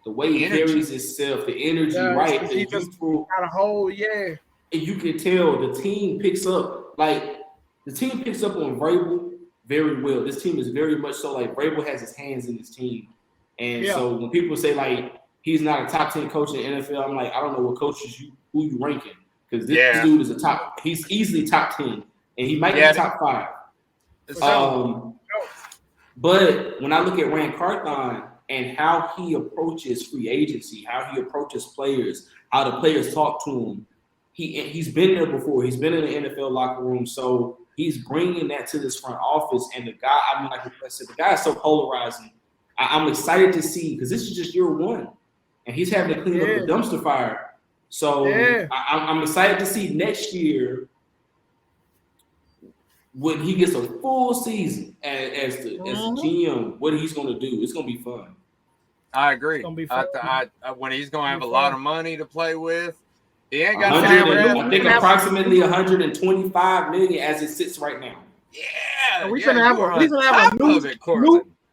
way he carries himself, the energy, right? He just got a whole and you can tell the team picks up. Like, the team picks up on Vrabel very well. This team is very much so like Vrabel has his hands in this team. And so when people say, like, he's not a top 10 coach in the NFL, I'm like, I don't know what coaches who you ranking. Because this dude is he's easily top 10. And he might be top 5. But when I look at Rand Carthon and how he approaches free agency, how he approaches players, how the players talk to him, he's been there before. He's been in the NFL locker room, so he's bringing that to this front office. And the guy, like I said, the guy is so polarizing. I'm excited to see, because this is just year 1, and he's having to clean up the dumpster fire. So I'm excited to see next year when he gets a full season as the GM, what he's going to do. It's going to be fun. I agree. When he's going to have a lot of money to play with. He ain't got I think approximately 125 million as it sits right now. Yeah, we're gonna have a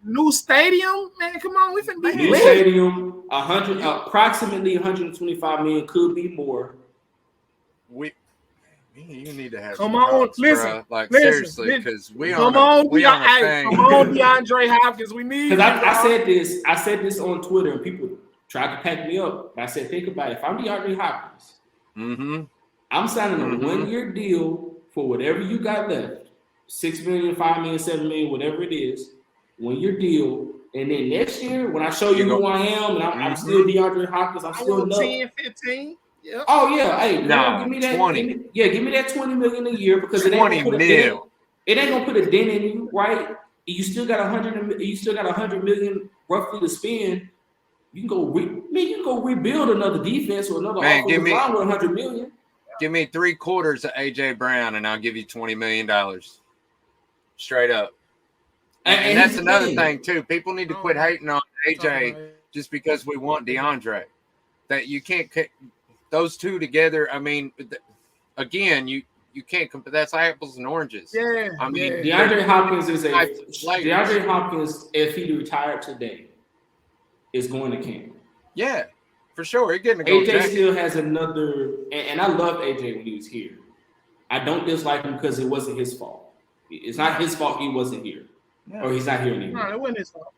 new stadium, man. Come on, we finna be new stadium. Approximately 125 million, could be more. You need to have. Come on, listen, seriously, because we on a thing. Come on, DeAndre Hopkins, we need. Because I said this on Twitter, and people tried to pack me up. I said, think about it. If I'm DeAndre Hopkins. I'm signing a 1-year deal for whatever you got left. $6 million, $5 million, $7 million, whatever it is. 1-year deal. And then next year, when I show you who I am, and I'm still DeAndre Hopkins, I'm still 10, 15. Yeah. Oh yeah. Hey, give me that 20. Give me that $20 million a year, because it ain't gonna put a dent in you, right? You still got $100 million roughly to spend. You can go rebuild another defense or another offensive line with $100 million. Give me 3/4 of AJ Brown, and I'll give you $20 million. Straight up. And that's another thing too. People need to quit hating on AJ just because we want DeAndre. That you can't those two together. I mean, again, you can't compare. That's apples and oranges. Yeah. I mean, DeAndre Hopkins DeAndre Hopkins, if he retired today, is going to camp. Yeah, for sure. He's getting a gold AJ jacket. still has another, and I loved AJ when he was here. I don't dislike him because it wasn't his fault. It's not his fault he wasn't here, or he's not here anymore. No, it wasn't his fault.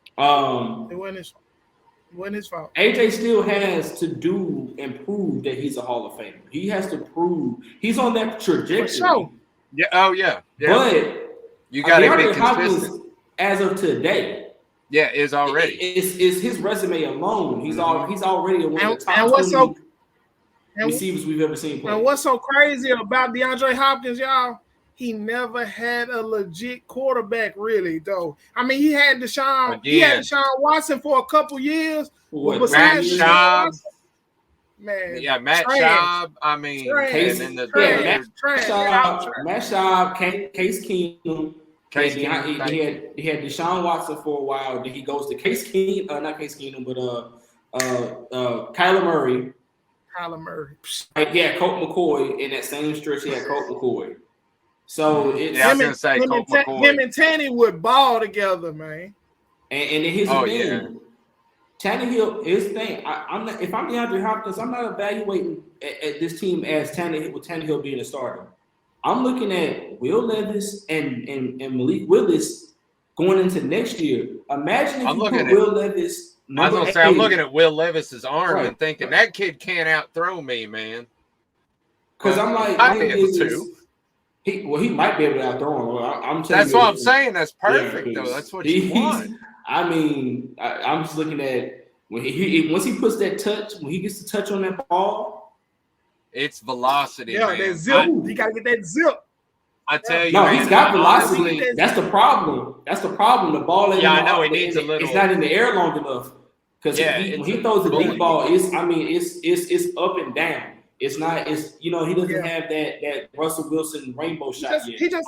It wasn't his fault. It wasn't his fault. AJ still has to do and prove that he's a Hall of Famer. He has to prove he's on that trajectory. For sure. Yeah. Oh yeah. But you got to be consistent. Hopkins, as of today, is already. It's his resume alone. He's already one of the top 20 receivers we've ever seen play. And what's so crazy about DeAndre Hopkins, y'all? He never had a legit quarterback, really, though. I mean, he had Deshaun Watson for a couple years. Matt Schaub. Man, yeah, Matt Schaub. I mean, Matt Schaub, Case Keenum. He had Deshaun Watson for a while. Then he goes to not Case Keenum, but Kyler Murray. Yeah, Colt McCoy. In that same stretch, he had Colt McCoy. So it's I was gonna say him and Tanny would ball together, man. And then his thing. Tannehill, his thing. I'm not, if I'm DeAndre Hopkins, I'm not evaluating at this team as Tannehill being a starter. I'm looking at Will Levis and Malik Willis going into next year. Imagine if you put Will Levis. I'm looking at Will Levis's arm and thinking that kid can't out-throw me, man. Because I'm like, he might be able to out-throw him. I'm telling that's what I'm saying. That's perfect, though. That's what you want. I mean, I'm just looking at once he puts that touch, when he gets the touch on that ball, it's velocity. Yeah, man. that zip. You gotta get that zip. I tell you, no, he's got velocity. That's the problem. The ball. I know he needs a little. It's not in the air long enough because when he throws the deep ball, it's up and down. It's not. It's he doesn't have that Russell Wilson rainbow shot yet. He just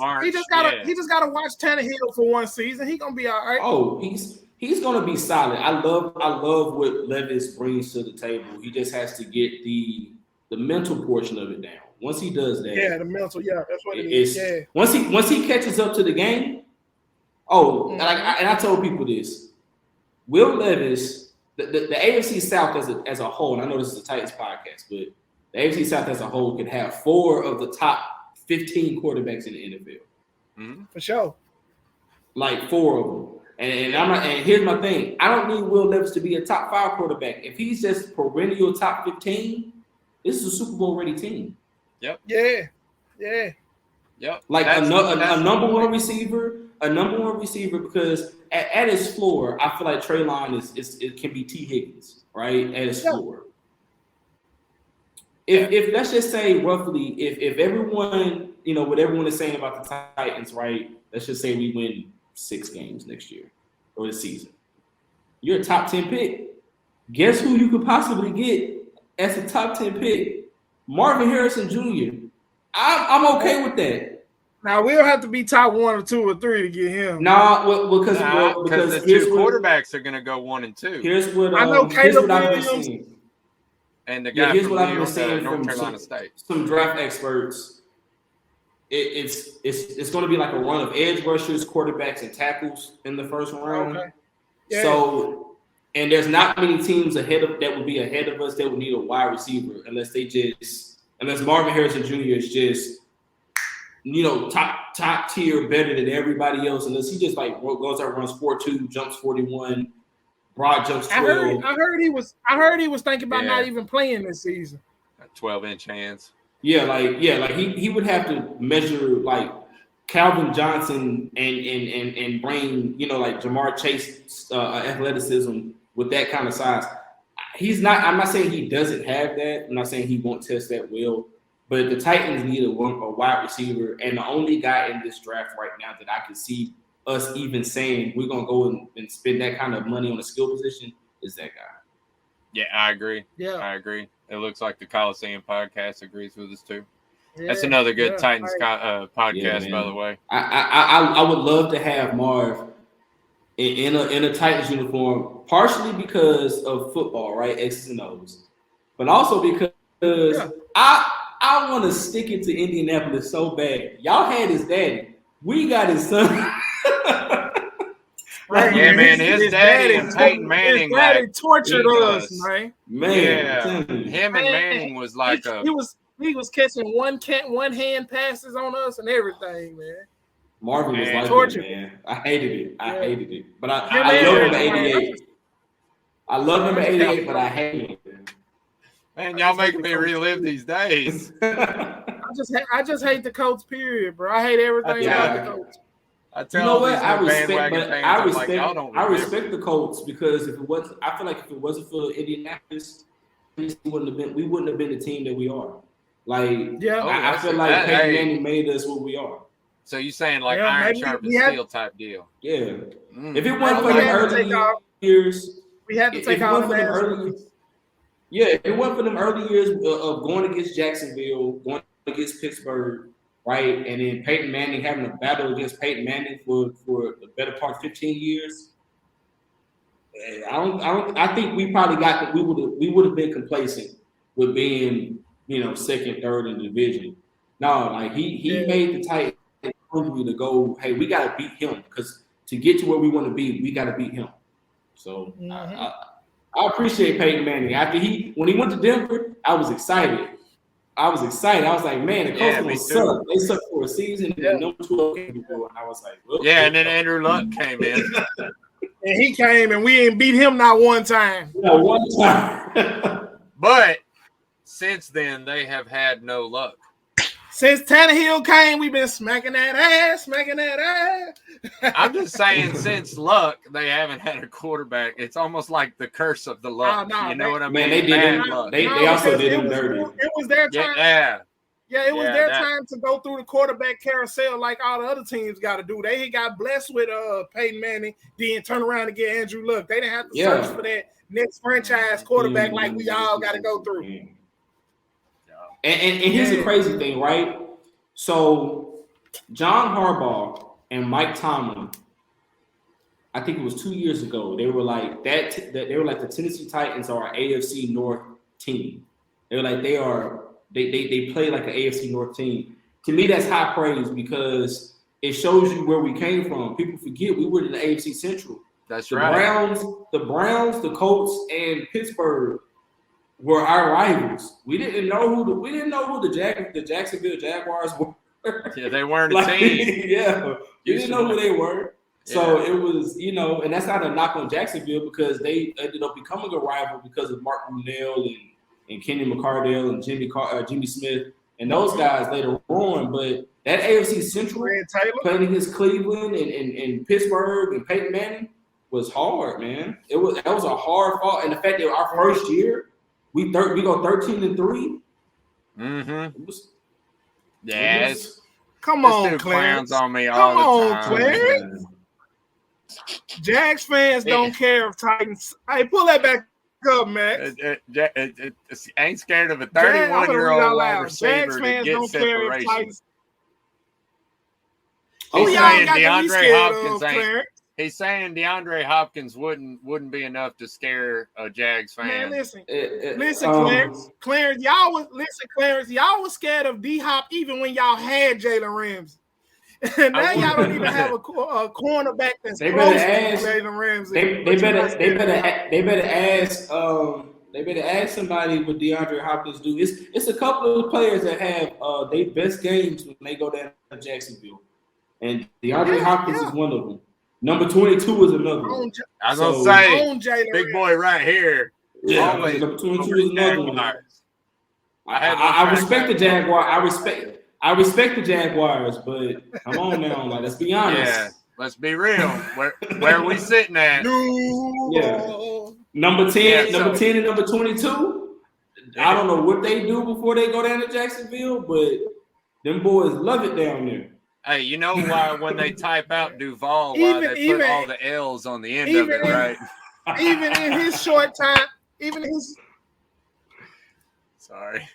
gotta watch Tannehill for one season. He gonna be all right. Oh, he's gonna be solid. I love what Levis brings to the table. He just has to get the mental portion of it down. Once he does that, the mental, that's what it is. Yeah. Once he catches up to the game, and I told people this, Will Levis, the AFC South as a whole, and I know this is a Titans podcast, but the AFC South as a whole could have 4 of the top 15 quarterbacks in the NFL. Mm-hmm. For sure. Like 4 of them. And here's my thing. I don't need Will Levis to be a top 5 quarterback. If he's just perennial top 15, this is a Super Bowl ready team. Yep. Yeah. Yep. Like a number one receiver, because at his floor, I feel like Treylon it can be T. Higgins, right? At his floor. If let's just say roughly, if everyone, what everyone is saying about the Titans, right? Let's just say we win 6 games next year or the season. You're a top 10 pick. Guess who you could possibly get as a top 10 pick? Marvin Harrison Jr. I'm okay with that. Now we'll have to be top 1 or 2 or 3 to get him. Because the 2 quarterbacks are going to go 1 and 2. Here's what I know. Caleb Williams and the guy here's from what I've been saying North from Carolina State. Some draft experts. It's going to be like a run of edge rushers, quarterbacks, and tackles in the first round. Okay. Yeah. So, and there's not many teams that would be ahead of us that would need a wide receiver unless Marvin Harrison Jr. is just top tier, better than everybody else. Unless he just like goes out, runs 4.2, jumps 41, broad jumps 12. I heard he was thinking about not even playing this season. 12-inch hands. Like he would have to measure like Calvin Johnson and bring like Jamar Chase athleticism with that kind of size. I'm not saying he doesn't have that. I'm not saying he won't test that will. But the Titans need a wide receiver, and the only guy in this draft right now that I can see us even saying we're gonna go and spend that kind of money on a skill position is that guy. Yeah, I agree. Yeah, I agree. It looks like the Coliseum podcast agrees with us too. Yeah, that's another good Titans podcast, by the way. I would love to have Marv in a Titans uniform, partially because of football, right? X's and O's, but also because I want to stick it to Indianapolis so bad. Y'all had his daddy. We got his son. Right, yeah, man, his daddy and Peyton Manning, his daddy like, tortured us, man. Yeah, him and Manning was like he was catching one hand passes on us and everything, man. Marvin was like tortured. that, man. I hated it. I hated it. But I Yeah, love him at 88. I love him at 88, but I hate him. Man, y'all making me relive these days. I just hate the Colts, period, bro. I hate everything about the Colts. I tell you know what? these bandwagon fans, I respect the Colts because I feel like if it wasn't for Indianapolis, we wouldn't have been the team that we are. Like, I feel like Peyton Manning made us what we are. So you saying like iron sharpens steel type deal? Yeah. If it wasn't for the early years, we had to take out the early. Yeah, if it wasn't for them early years of going against Jacksonville, going against Pittsburgh, right, and then Peyton Manning having a battle against Peyton Manning for the better part of 15 years. I think we probably we would have been complacent with being, second, third in the division. No, like he made the Titans hungry to go, hey, we gotta beat him because to get to where we want to be, we gotta beat him. So I appreciate Peyton Manning. When he went to Denver, I was excited. I was like, man, the Colts will suck. They sucked for a season, and then number 12 came before, and I was like, well, and then Andrew Luck came in. And he came, and we ain't beat him not one time. No, one time. But since then, they have had no luck. Since Tannehill came, we've been smacking that ass. I'm just saying, since Luck, they haven't had a quarterback. It's almost like the curse of the Luck. You know what I mean? Man, they did. They also did him dirty. It was their time. Yeah, it was their time to go through the quarterback carousel like all the other teams got to do. They got blessed with Peyton Manning, then turn around and get Andrew Luck. They didn't have to search for that next franchise quarterback like we all got to go through. And here's the crazy thing, right? So John Harbaugh and Mike Tomlin, I think it was 2 years ago, they were like they were like the Tennessee Titans are an AFC North team. They were like they play like an AFC North team. To me, that's high praise because it shows you where we came from. People forget we were in the AFC Central. That's right. The Browns, the Colts, and Pittsburgh were our rivals. We didn't know who the Jacksonville Jaguars were. Yeah, they weren't a team. Yeah, we didn't know who they were. So it was, and that's not a knock on Jacksonville because they ended up becoming a rival because of Mark Brunell and Kenny McCardell and Jimmy Smith and those guys later on. But that AFC Central playing against Cleveland and Pittsburgh and Peyton Manning was hard, man. That was a hard fall, and the fact that our first year we go 13-3. Mm-hmm. Come on, Clarence. On me all the time. Clarence. Jags fans don't care if Titans. Hey, pull that back up, Max. Ain't scared of a 31-year-old wide receiver Jags fans to get don't care if Titans. He's saying DeAndre Hopkins He's saying DeAndre Hopkins wouldn't be enough to scare a Jags fan. Man, listen, Clarence, y'all was scared of D-Hop even when y'all had Jalen Ramsey. Now y'all don't even have a cornerback that's close to Jalen Ramsey. They better ask somebody what DeAndre Hopkins do. It's a couple of players that have their best games when they go down to Jacksonville, and DeAndre Hopkins is one of them. Number 22 is another one. I was gonna say, big boy right here. Yeah, number 22 is another one. I respect the Jaguars. I respect the Jaguars, but come on now, like, let's be honest. Yeah, let's be real. Where are we sitting at? Number 10 and number 22. I don't know what they do before they go down to Jacksonville, but them boys love it down there. Hey, you know why when they type out Duval, why they put all the L's on the end of it, right? Even in his short time, Sorry.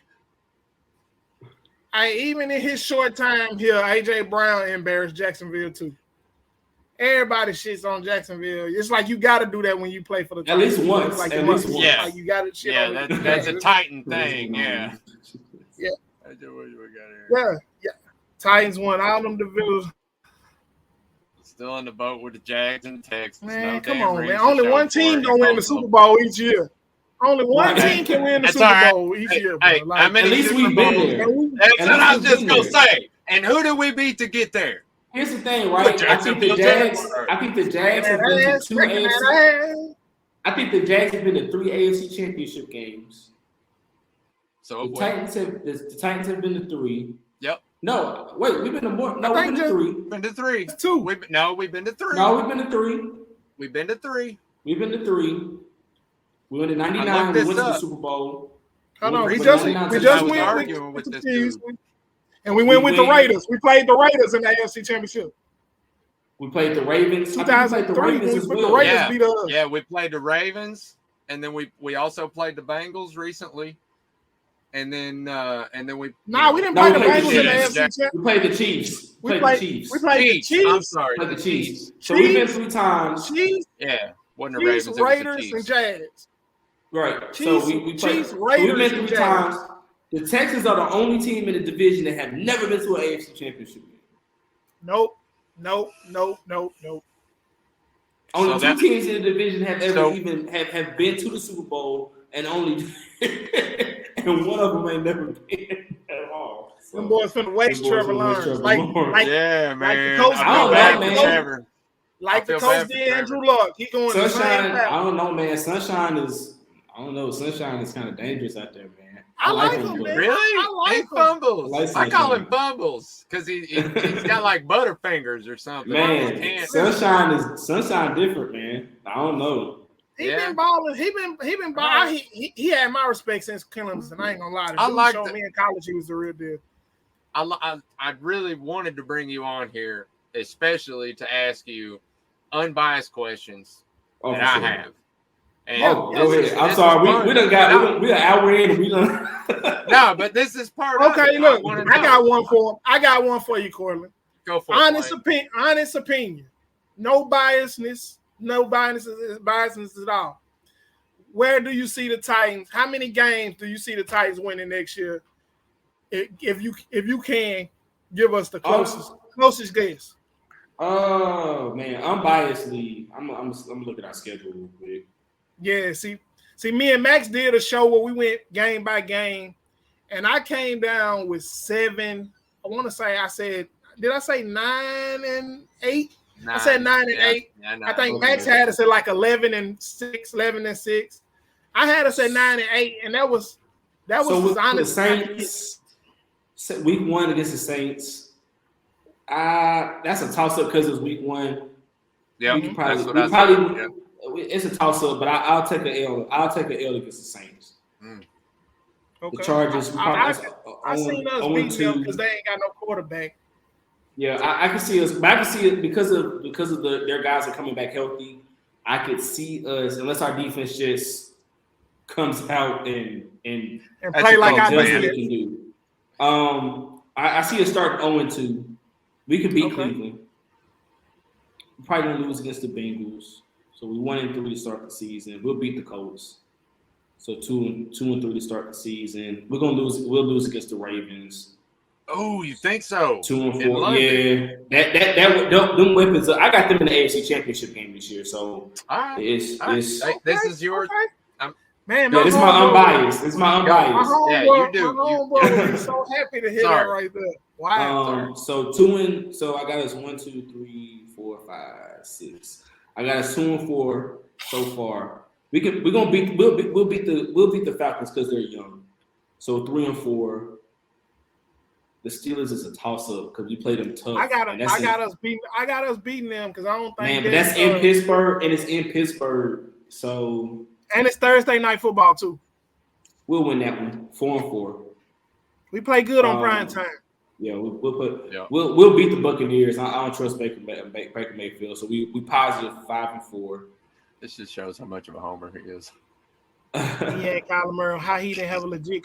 Even in his short time here, AJ Brown embarrassed Jacksonville too. everybody shits on Jacksonville. It's like you got to do that when you play for the At least Titans. once. It's like At least once. Yeah. Like you got to shit on it. That's a Titan thing. Yeah. Yeah. That's what we got here. Yeah. Titans won all them divisions. Still in the boat with the Jags and Texans. Man, no come damn on, reason man. to Only show one for team it. can win the Super Bowl each year. Only one team can win the That's Super all right. Bowl each year. Bro. Hey, Like, how many at least Super we've been Bowls? there. That's At what I least was just we've gonna been there. say. And who did we beat to get there? Here's the thing, right? I think the Jags have been to 2 AFC. I think the Jags have been to 3 AFC championship games. So The Titans have been to 3. Yep. No, wait, we've been to more. No, we've been to 3. Been to 3. It's 2. We've been to 3. No, we've been to 3. We've been to 3. We've been to 3. We went to I 99. looked We this went to the up. Super Bowl. Hold on, we went just 99 we to just the went arguing with with the this Chiefs, dude. and we went with the win. Raiders. We played the Raiders in the AFC Championship. We played the Ravens. I think we played the 2003 Ravens when as we put the well. Raiders Yeah. beat us. Yeah, we played the Ravens, and then we also played the Bengals recently, and then we. Nah, we didn't No, play we the played Bengals the in the Chiefs. AFC Championship. We played the Chiefs. We played the Chiefs. Chiefs. I'm sorry. Played the Chiefs. So Chiefs. we've been 3 times. Chiefs, Yeah, wasn't the Chiefs, Ravens, it was the Raiders, Chiefs. and Jags. Right. Chiefs, So we played. Chiefs, So Raiders, we've been and 3 Jags. times. The Texans are the only team in the division that have never been to an AFC championship game. Nope. Only So 2 that- teams in the division have ever So- even have been to the Super Bowl, and only and one of them ain't never been at all. So, Them boys finna waste them boys Trevor finna waste Lawrence. Trevor Like, Lawrence. like, Yeah, man. coach- I I don't feel bad know, for man. Trevor. like the I feel coach bad for did Trevor. Andrew Luck. He going the same Sunshine, path. I don't know, man. Sunshine is, I don't know. Sunshine is kind of dangerous out there, man. I like him, him, but- man. Really? I like He him. fumbles. I like I call Sunshine. him Fumbles because he's got like butterfingers or something. Man, He can't- Sunshine different, man. I don't know. He Yeah. been balling. He been balling. Right. He had my respect since Clemson. I ain't gonna lie. I Dude like showed the- me in college he was the real deal. I really wanted to bring you on here, especially to ask you unbiased questions Oh, that for I sure. have. And Oh, this go is- ahead. I'm this sorry. is fun. We done got we an hour in. And we done. No, but this is part of Okay, it. look, wanna I know. got one for him. I got one for you, Courtland. Go for it. Honest Blaine. opinion. No biasness at all. Where do you see the Titans? How many games do you see the Titans winning next year? If you can give us the closest guess. Oh man, unbiasedly, I'm looking at our schedule real quick. Yeah, see, me and Max did a show where we went game by game, and I came down with 7. I said, did I say 9 and 8? I said 9 and 8. Yeah, I think okay. Max had us at like 11 and 6, 11 and 6. I had us at 9 and 8, and that was So with the honest. Saints, week 1 against the Saints, that's a toss up because it's week 1. Yeah, We could that's what we I probably said. it's a toss up, but I'll take an L. I'll take an L against the Saints. Okay. The Chargers. I seen us beating them because they ain't got no quarterback. Yeah, I can see us. But I can see it because of their guys are coming back healthy. I could see us unless our defense just comes out and Play like I does what did. it can do. I see us start 0-2. We could beat Okay. Cleveland. We're probably gonna lose against the Bengals. So we 1-3 to start the season. We'll beat the Colts. So 2-3 to start the season. We'll lose against the Ravens. Oh, you think so? 2-4. In London. Yeah. Them weapons. I got them in the AFC Championship game this year. So All right. it's All right. Hey, this is yours. Man, yeah, this is my unbiased. This is my My unbiased. Yeah, homeboy, you do. my You- homeboy would be so happy to hear that Sorry. right there. Wow. So I got us 1, 2, 3, 4, 5, 6. I got us 2-4 so far. We'll beat the Falcons because they're young. So 3-4. The Steelers is a toss up because we played them tough. I got and that's us beating them because I don't think. Man, but that's in Pittsburgh and it's in Pittsburgh. So and it's Thursday night football too. we'll win that one. 4-4. We play good on prime time. Yeah, we'll Yeah. we'll beat the Buccaneers. I don't trust Baker Mayfield, so we positive 5-4. This just shows how much of a homer he is. Yeah, Kyler Murray, how he didn't have a legit.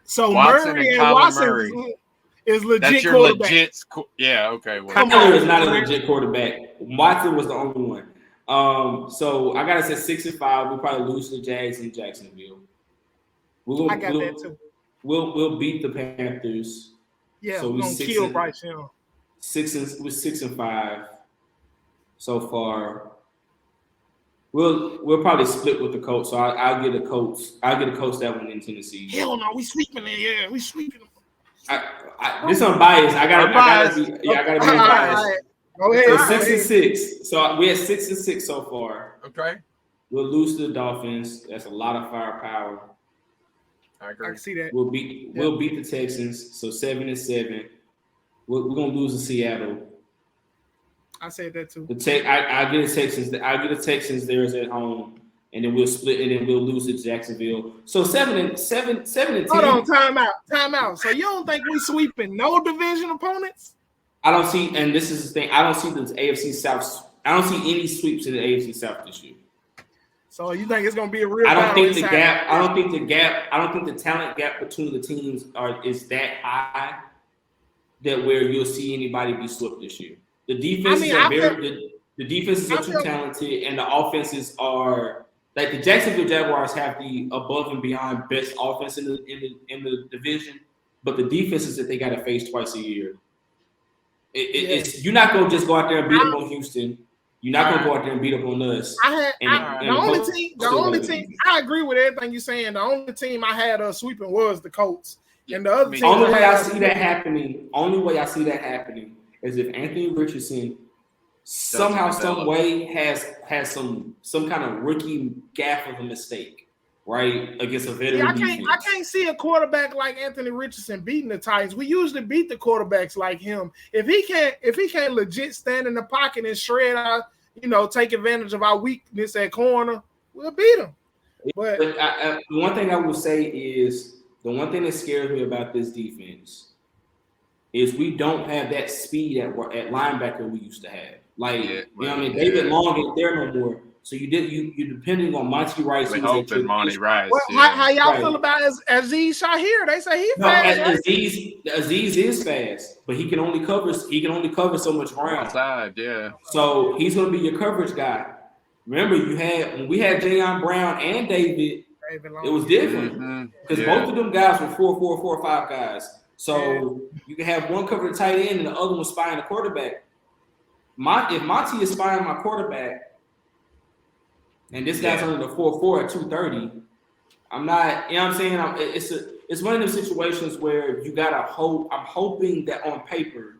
So Watson Murray and and Kyler Watson Murray. is legit That's your quarterback. legit. Yeah, okay. Well, Kyler is not a legit quarterback. Watson was the only one. So I gotta say 6-5. We'll probably lose to the Jags in Jacksonville. I got that too. We'll beat the Panthers. Yeah, so we're gonna kill Bryce Young. 6-5 so far. We'll probably split with the Colts. So I'll get a Colts. I'll get a Colts that one in Tennessee. Hell no, we sweeping it. Yeah, we sweeping them. This unbiased. I gotta be biased. Go ahead. It's 6-6. So we're at 6-6 so far. okay. We'll lose to the Dolphins. That's a lot of firepower. I I agree. can see that. We'll beat the Texans. So 7-7. We're gonna lose to Seattle. I said that too. I get the Texans. I get the Texans theirs at home, and then we'll split, and then we'll lose to Jacksonville. So 7-10. Hold on, time out. So you don't think we sweeping no division opponents? I don't see, and this is the thing. I don't see the AFC South. I don't see any sweeps in the AFC South this year. So you think it's gonna be a real? I don't think the inside? gap. I don't think the gap. I don't think the talent gap between the teams is that high that where you'll see anybody be swept this year. The defenses the defenses are too talented, and the offenses are like the Jacksonville Jaguars have the above and beyond best offense in the division, but the defenses that they got to face twice a year. It's you're not gonna just go out there and beat up on Houston. You're not gonna go out there and beat up on us. The only team. I agree with everything you're saying. The only team I had sweeping was the Colts, and the other team. Only way I see that happening is if Anthony Richardson somehow, some way has some kind of rookie gaffe of a mistake, right, against a veteran defense. I can't see a quarterback like Anthony Richardson beating the Titans. We usually beat the quarterbacks like him. If he can't legit stand in the pocket and shred our, take advantage of our weakness at corner, we'll beat him. But the one thing I will say is the one thing that scares me about this defense is we don't have that speed at linebacker we used to have. David Long ain't there no more. So you're depending on Monty Rice. We're hoping Monty Rice. How y'all feel about Aziz Shahir? They say he's fast. Aziz is fast, but he can only cover so much ground. Outside, yeah. So he's gonna be your coverage guy. Remember, when we had Jayon Brown and David, it was different because both of them guys were 4-4, 4-5 guys. So you can have one cover the tight end and the other one spying the quarterback. If Monty is spying my quarterback, and this guy's under the 4-4 at 230, I'm not. You know what I'm saying? It's one of those situations where you gotta hope. I'm hoping that on paper,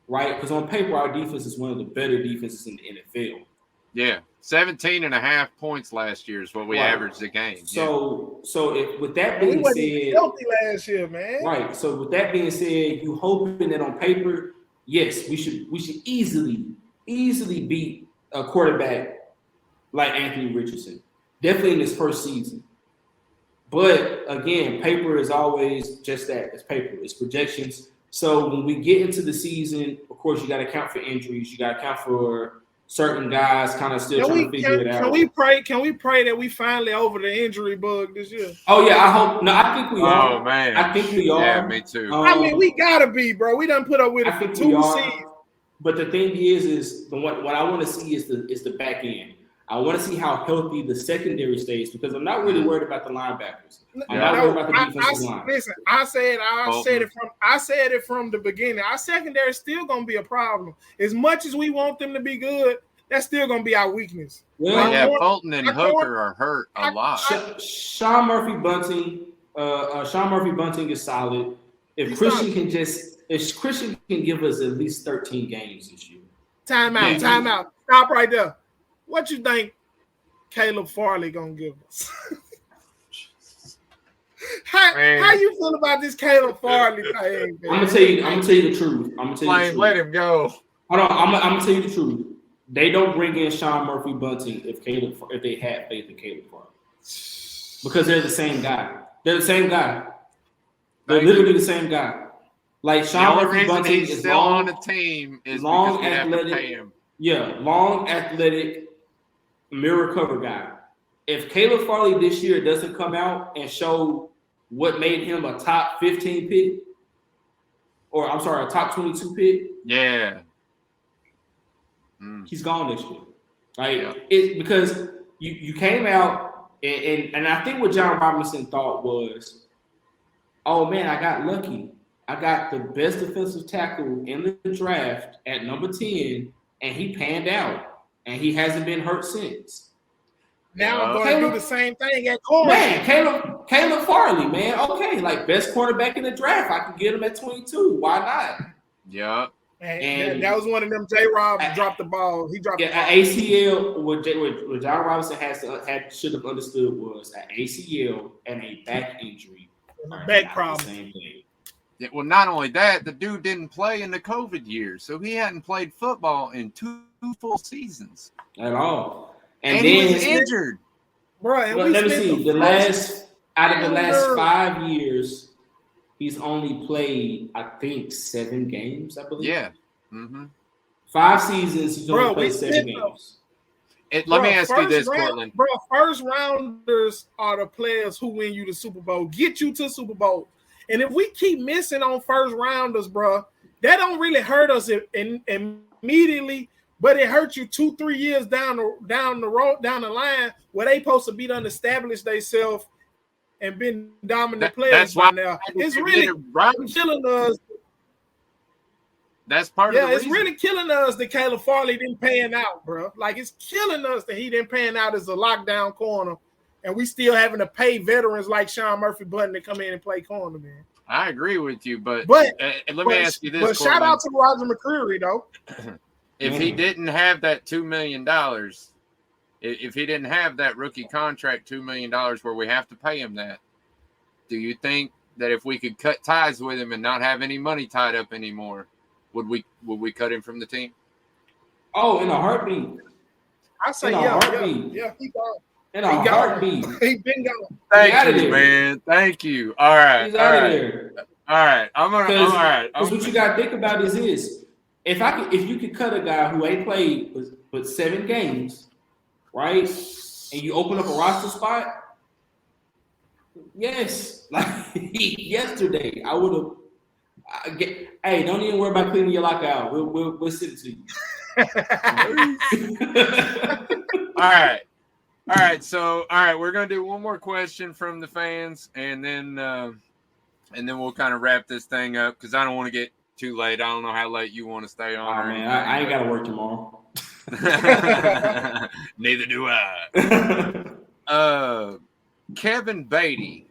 right? Because on paper, our defense is one of the better defenses in the NFL. Yeah, 17.5 points last year is what we averaged a game. So with that being said, healthy last year, man. Right. So with that being said, you hoping that on paper, yes, we should easily beat a quarterback like Anthony Richardson. Definitely in his first season. But again, paper is always just that. It's paper. It's projections. So when we get into the season, of course, you got to account for injuries. You got to account for certain guys kind of still trying to figure it out. Can we pray that we finally over the injury bug this year? Oh yeah, I hope. No, I think we are. Oh man, I think we are. Yeah, me too. We gotta be, bro. We done put up with it for 2 seasons. But the thing is what I want to see is the back end. I want to see how healthy the secondary stays because I'm not really worried about the linebackers. I'm not worried about the defensive line. Listen, I said it from the beginning. Our secondary is still gonna be a problem. As much as we want them to be good, that's still gonna be our weakness. Fulton and Hooker are hurt a lot. Sean Murphy Bunting is solid. If Christian can give us at least 13 games this year. Time out. Stop right there. What you think Caleb Farley gonna give us? How you feel about this Caleb Farley thing? I'm gonna tell you the truth. Let him go. Hold on, I'm gonna tell you the truth. They don't bring in Sean Murphy Bunting if they had faith in Caleb Farley. Because they're the same guy. They're literally the same guy. Like Sean Murphy Bunting is still on the team is long, because we have to pay him. Yeah, long, athletic, mirror cover guy. If Caleb Farley this year doesn't come out and show what made him a top 15 pick, a top 22 pick. Yeah. He's gone this year. Like it's because you came out and I think what John Robinson thought was, oh man, I got lucky. I got the best defensive tackle in the draft at number 10, and he panned out, and he hasn't been hurt since. Now I'm going to do the same thing at corner. Man, Caleb Farley, man. Okay, like best cornerback in the draft. I can get him at 22. Why not? Yeah. And that was one of them. J-Rob dropped the ball. He dropped the ball. ACL. What John Robinson should have understood was an ACL and a back injury. Back problem. Same thing. Yeah, well, not only that, the dude didn't play in the COVID years, so he hadn't played football in 2 full seasons at all. And then he was injured. Bro, let me see. Out of the last 5 years, he's only played, I think, 7 games, I believe. Yeah. Mm-hmm. 5 seasons, he's only played 7 games. Let me ask you this, Courtland. Bro, first rounders are the players who win you the Super Bowl, get you to the Super Bowl. And if we keep missing on first rounders, bro, that don't really hurt us immediately, but it hurts you 2-3 years down the line where they supposed to be done established themselves and been dominant players. That's why now. It's really killing us. That's part of the reason. It's really killing us that Caleb Farley didn't pan out, bro. Like, it's killing us that he didn't pan out as a lockdown corner, and we still having to pay veterans like Sean Murphy-Bunting to come in and play corner, man. I agree with you, but let me ask you this. But shout out to Roger McCreary, though. If he didn't have that $2 million, if he didn't have that rookie contract, $2 million, where we have to pay him that, do you think that if we could cut ties with him and not have any money tied up anymore, would we cut him from the team? Oh, in a heartbeat. I say heartbeat. Yeah, he gone. In a heartbeat. He been gone. Thank you, man. Thank you. All right. He's out of there. All right. All right. Because what you got to think about is this. If you could cut a guy who ain't played but 7 games, right, and you open up a roster spot, yes, like yesterday, I would have. Hey, don't even worry about cleaning your locker out. We'll send it to you. All right. So, we're gonna do one more question from the fans, and then we'll kind of wrap this thing up because I don't want to get too late. I don't know how late you want to stay on. Oh man, I ain't gotta work tomorrow. Neither do I. Kevin Beatty,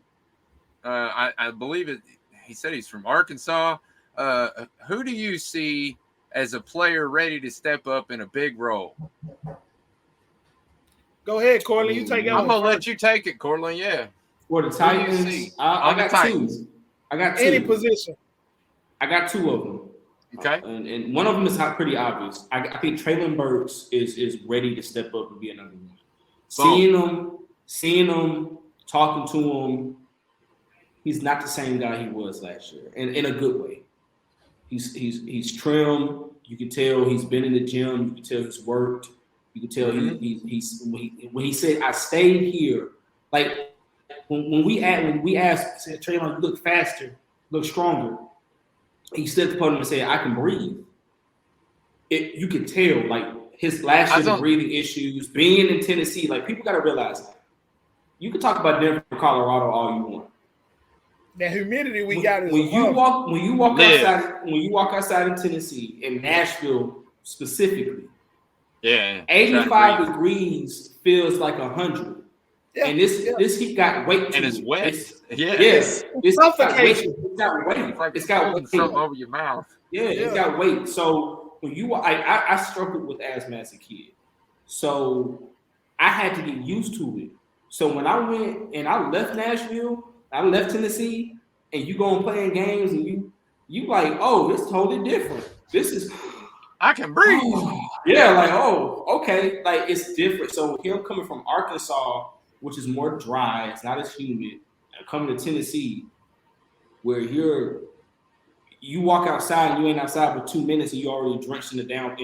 I believe it. He said he's from Arkansas. Who do you see as a player ready to step up in a big role? Go ahead, Courtland. You take it. I'm gonna let you take it, Courtland. Yeah. For the Titans, I got 2. I got 2. Any position. I got 2 of them. Okay. And one of them is pretty obvious. I think Traylon Burks is ready to step up and be another one. Seeing him, talking to him, he's not the same guy he was last year, and in a good way. He's trim. You can tell he's been in the gym. You can tell he's worked. You can tell when he said, "I stayed here." Like when we asked, said, "Traylon, you look faster, look stronger." He stood at the podium and said, "I can breathe." You can tell, like his last year's breathing issues, being in Tennessee. Like people got to realize, you can talk about Denver, Colorado, all you want. That humidity we got is when you walk outside in Tennessee, in Nashville specifically. Yeah, 85 degrees feels like 100. Yeah, and this heat got weight, and it's wet. Yes, it's suffocation. It's got weight. It's got something over your mouth. Yeah, it's got weight. So when I struggled with asthma as a kid, so I had to get used to it. So when I went and I left Nashville, I left Tennessee, and you go and play in games, and you like, oh, it's totally different. This is. I can breathe. Yeah, like, oh, okay. Like, it's different. So him coming from Arkansas, which is more dry, it's not as humid, and coming to Tennessee, where you walk outside and you ain't outside for 2 minutes and you already drenched in a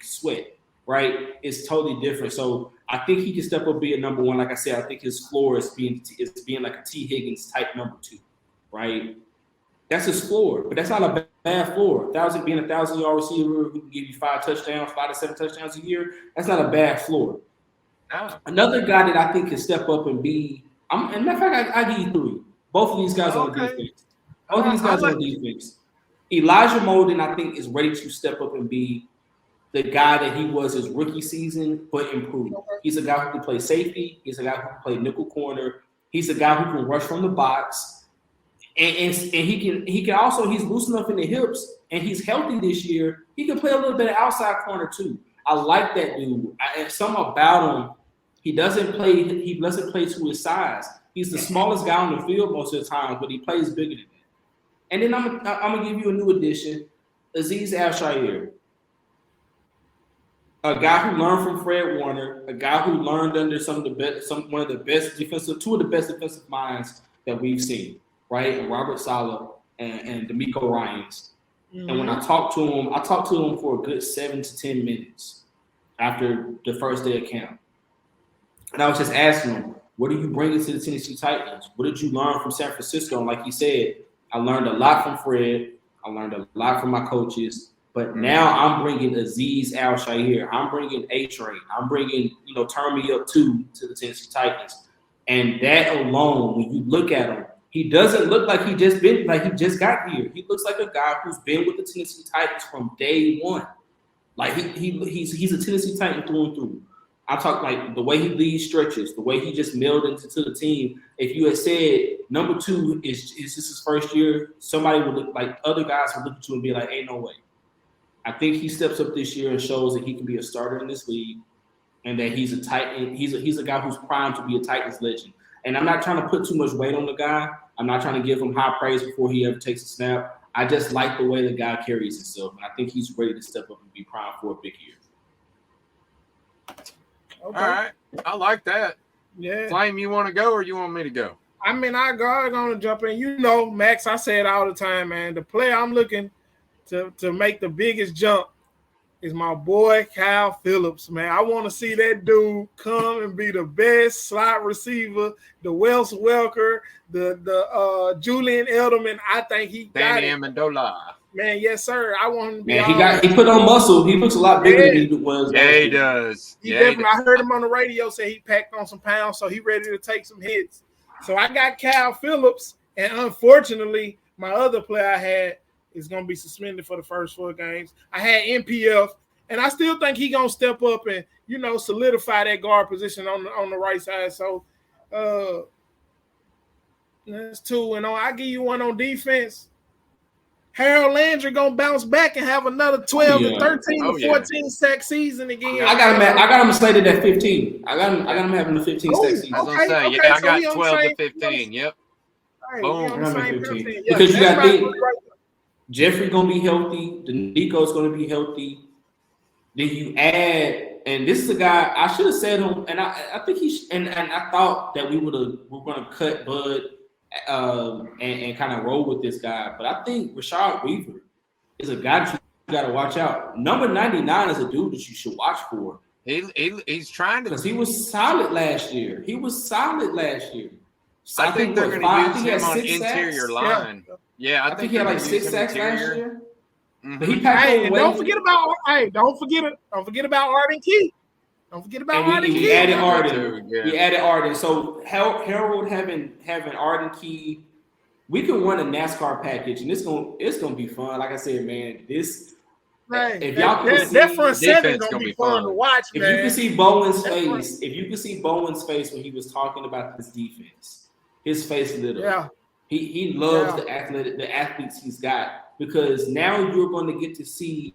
sweat, right? It's totally different. So I think he can step up, be a number 1. Like I said, I think his floor is being like a T. Higgins type number 2, right? That's his floor, but that's not a bad floor. Being 1,000-yard receiver who can give you 5 to 7 touchdowns a year, that's not a bad floor. Another guy that I think can step up and be, and matter of fact, I give you 3. Both of these guys on defense. Both of these guys on defense. Elijah Molden, I think, is ready to step up and be the guy that he was his rookie season, but improved. He's a guy who can play safety. He's a guy who can play nickel corner. He's a guy who can rush from the box. And he can also, he's loose enough in the hips and he's healthy this year. He can play a little bit of outside corner too. I like that dude. And something about him, he doesn't play to his size. He's the smallest guy on the field most of the time, but he plays bigger than that. And then I'm gonna give you a new addition, Azeez Al-Shaair. A guy who learned from Fred Warner, a guy who learned under two of the best defensive minds that we've seen. Right, and Robert Saleh and D'Amico Ryans. Mm-hmm. And when I talked to him for a good 7 to 10 minutes after the first day of camp. And I was just asking him, what are you bringing to the Tennessee Titans? What did you learn from San Francisco? And like he said, I learned a lot from Fred. I learned a lot from my coaches. But now I'm bringing Azeez Al-Shaair. I'm bringing A-Train. I'm bringing, Turn Me Up 2 to the Tennessee Titans. And that alone, when you look at him, he doesn't look like he just got here. He looks like a guy who's been with the Tennessee Titans from day one. Like he's a Tennessee Titan through and through. I talk like the way he leads stretches, the way he just melded into the team. If you had said number 2 is this his first year, somebody would look like other guys would look at you and be like, "Ain't no way." I think he steps up this year and shows that he can be a starter in this league, and that he's a Titan. He's a guy who's primed to be a Titans legend. And I'm not trying to put too much weight on the guy. I'm not trying to give him high praise before he ever takes a snap. I just like the way the guy carries himself. And I think he's ready to step up and be primed for a big year. Okay. All right. I like that. Yeah. Flame, you want to go or you want me to go? I mean, I'm going to jump in. Max, I say it all the time, man. The player I'm looking to make the biggest jump is my boy Kyle Phillips, man. I want to see that dude come and be the best slot receiver, the Wes Welker, the Julian Edelman. I think he got Danny Amendola. Man, yes, sir. I want him to be he put on muscle. He looks a lot bigger than he was. Yeah, he does. I heard him on the radio say he packed on some pounds, so he ready to take some hits. So I got Kyle Phillips, and unfortunately, my other player I had is going to be suspended for the first 4 games. I had NPF, and I still think he's going to step up and, solidify that guard position on the right side. So that's 2. And I give you one on defense. Harold Landry going to bounce back and have another 12 to 13 to 14 sack season again. I got him slated at 15. I got him having the 15 sack season. I was going to say, I got 12 to 15. Yep. Right, boom. Because you got Jeffrey going to be healthy. Nico's going to be healthy. Then you add, and this is a guy I should have said him, and I think and I thought that we're going to cut Bud and kind of roll with this guy, but I think Rashad Weaver is a guy that you got to watch out. Number 99 is a dude that you should watch for. He's trying to, because he was solid last year. I think they're going to use him on interior line. Yeah, I think he had like 6 sacks last year. Mm-hmm. But he packed and don't forget about Arden Key. Don't forget about Arden Key. We added Arden. Yeah. We added Arden. So Harold having Arden Key, we can run a NASCAR package, and it's gonna be fun. Like I said, man, this. Right. If y'all can see, that front seven gonna be fun to watch, if man. you can see Bowen's face when he was talking about this defense, his face lit up. Yeah. He loves the athletes he's got, because now you're going to get to see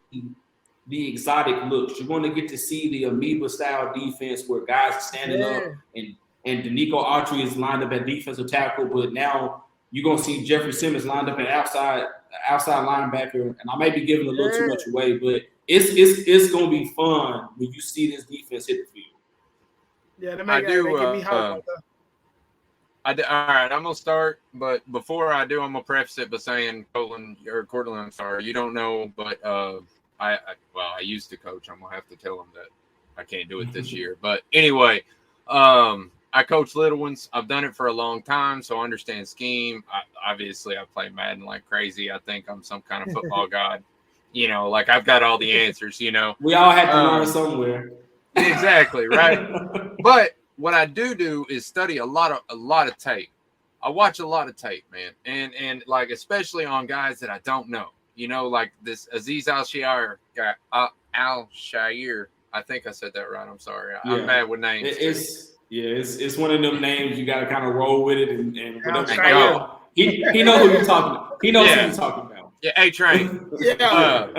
the exotic looks. You're going to get to see the amoeba style defense where guys are standing up and Danico Autry is lined up at defensive tackle, but now you're going to see Jeffrey Simmons lined up at outside linebacker. And I may be giving a little too much away, but it's going to be fun when you see this defense hit the field. Yeah, that make me hot. All right, I'm gonna start, but before I do, I'm gonna preface it by saying, Courtlandt, I'm sorry, you don't know, but I used to coach. I'm gonna have to tell him that I can't do it this year. But anyway, I coach little ones. I've done it for a long time, so I understand scheme. Obviously, I play Madden like crazy. I think I'm some kind of football god. You know, like I've got all the answers, you know. We all have to learn somewhere. Exactly, right? But what I do is study a lot of tape. I watch a lot of tape, man. And like especially on guys that I don't know. You know, like this Aziz Al-Shaair guy, Al-Shaair. I think I said that right. I'm sorry. I'm bad with names. It's one of them names you got to kind of roll with it and whatever. Go. He knows who you're talking about. He knows who you're talking about. Yeah, A-Train. Yeah.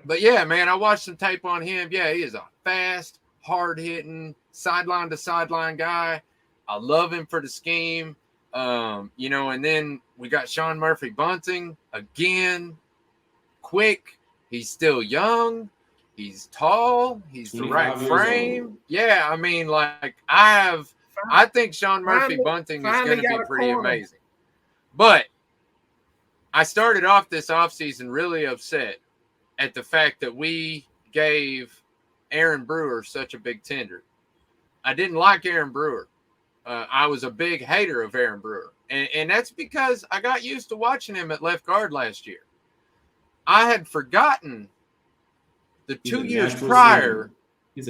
But yeah, man, I watched some tape on him. Yeah, he is a fast, hard-hitting, sideline to sideline guy. I love him for the scheme. You know, and then we got Sean Murphy Bunting again, quick. He's still young. He's tall. He's the right frame. Yeah, I mean, like I think Sean Murphy Bunting is going to be pretty amazing. But I started off this offseason really upset at the fact that we gave Aaron Brewer such a big tender. I didn't like Aaron Brewer. I was a big hater of Aaron Brewer. And that's because I got used to watching him at left guard last year. I had forgotten the 2 years prior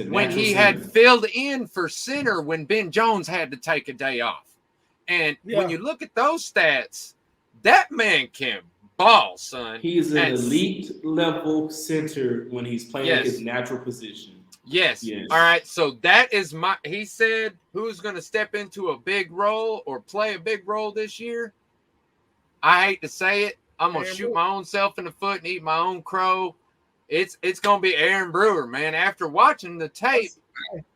when he had filled in for center when Ben Jones had to take a day off. And when you look at those stats, that man can ball, son. He's an elite level center when he's playing his natural position. Yes. All right. So that is he said, who's going to step into a big role or play a big role this year? I hate to say it. I'm going to shoot my own self in the foot and eat my own crow. It's going to be Aaron Brewer, man. After watching the tape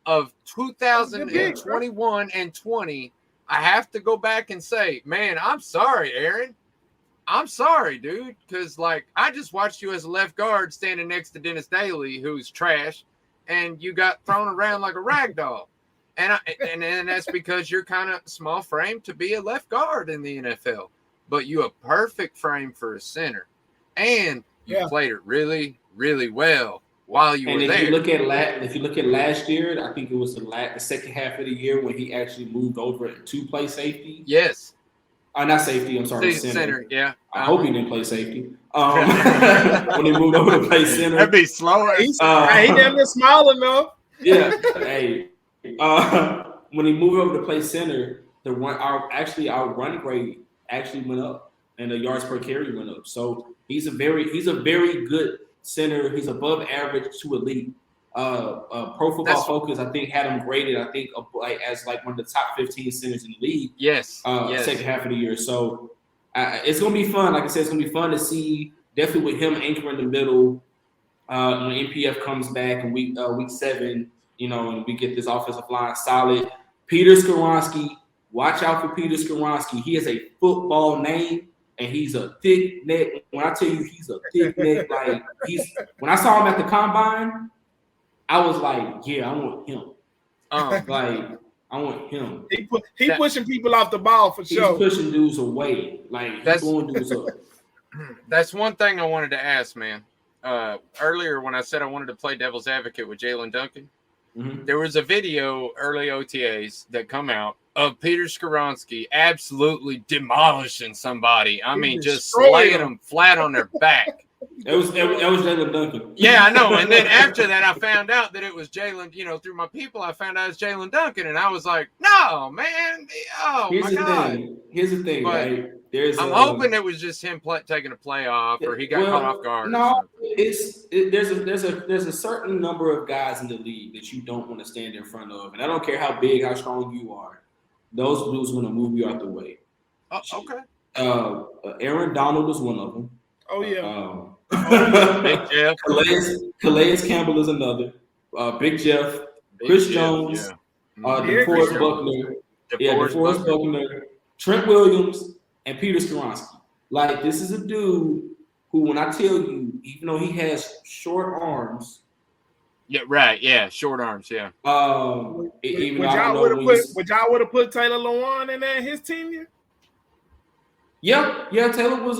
of 2021 and 20, I have to go back and say, man, I'm sorry, Aaron. I'm sorry, dude, because, like, I just watched you as a left guard standing next to Dennis Daly, who's trash, and you got thrown around like a rag doll. And that's because you're kind of small frame to be a left guard in the NFL. But you a perfect frame for a center. And you played it really, really well while you were there. If you look at last year, I think it was the second half of the year when he actually moved over to play safety. Yes. Not safety. I'm sorry, center. Yeah. I hope he didn't play safety. When he moved over to play center, that'd be slower. He never small enough. Yeah. Hey. When he moved over to play center, our run grade actually went up, and the yards per carry went up. So he's a very good center. He's above average to elite. Pro Football Focus, I think, had him graded, as one of the top 15 centers in the league. Yes. Second half of the year. So it's gonna be fun. Like I said, it's gonna be fun to see. Definitely with him anchoring the middle when NPF comes back in week 7. You know, and we get this offensive line solid. Peter Skoronski, watch out for Peter Skoronski. He has a football name. And he's a thick neck. When I tell you he's a thick neck, when I saw him at the combine, I was like, yeah, I want him. I want him. He pushing people off the ball for sure. He's pushing dudes away. He's blowing dudes up. That's one thing I wanted to ask, man. Earlier when I said I wanted to play devil's advocate with Jalen Duncan, there was a video, early OTAs, that come out of Peter Skoronski absolutely demolishing somebody. I mean, just slaying them flat on their back. That was Jalen Duncan. Yeah, I know. And then after that, I found out that it was Jalen. You know, through my people, I found out it's Jalen Duncan, and I was like, "No, man! Oh my God!" Here's the thing, right? I'm hoping it was just him taking a play off, or he got caught off guard. No, there's a certain number of guys in the league that you don't want to stand in front of, and I don't care how big, how strong you are. Those dudes want to move you out the way. Okay. Aaron Donald is one of them. Oh yeah. Big Jeff. Calais Campbell is another. Big Jeff. Chris Jones. DeForest Buckner. DeForest Buckner. Trent Williams and Peter Skoronski. This is a dude who, when I tell you, even though he has short arms. Yeah, right. Yeah, short arms. Yeah. Would y'all would have put Taylor Lewan in there his tenure? Yeah. Taylor was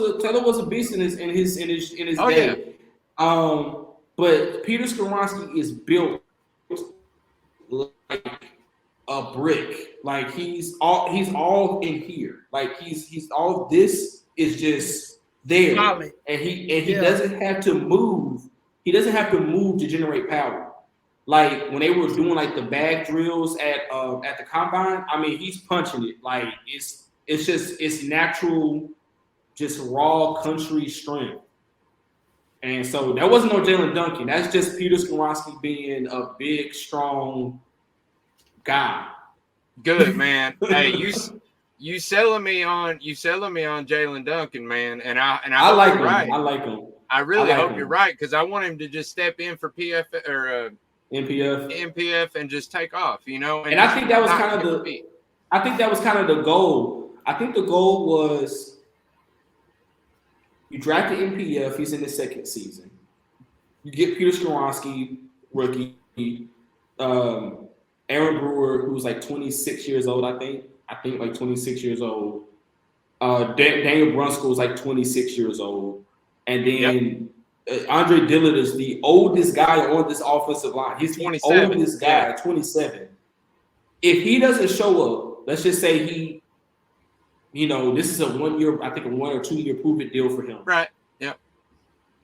a beast in his day. Yeah. But Peter Skoronski is built like a brick. Like he's all in here. Like he's all this is just there, Solid. and he doesn't have to move. He doesn't have to move to generate power. Like when they were doing like the bag drills at the combine, I mean he's punching it. Like it's natural, just raw country strength. And so that wasn't no Jalen Duncan. That's just Peter Skoronski being a big, strong guy. Good, man. Hey, you selling me on Jalen Duncan, man. And I like him. right. I like him. I really hope him. you're right, because I want him to just step in for PF or MPF and just take off, you know. And I think that was kind of the goal. I think the goal was you draft the MPF, he's in his second season. You get Peter Skoronski, rookie, Aaron Brewer, who's like 26 years old, I think like 26 years old. Daniel Brunskill was like 26 years old. And then Andre Dillard is the oldest guy on this offensive line. He's the oldest guy, 27. If he doesn't show up, let's just say this is a 1 year, I think a 1 or 2 year prove-it deal for him. Right. Yep.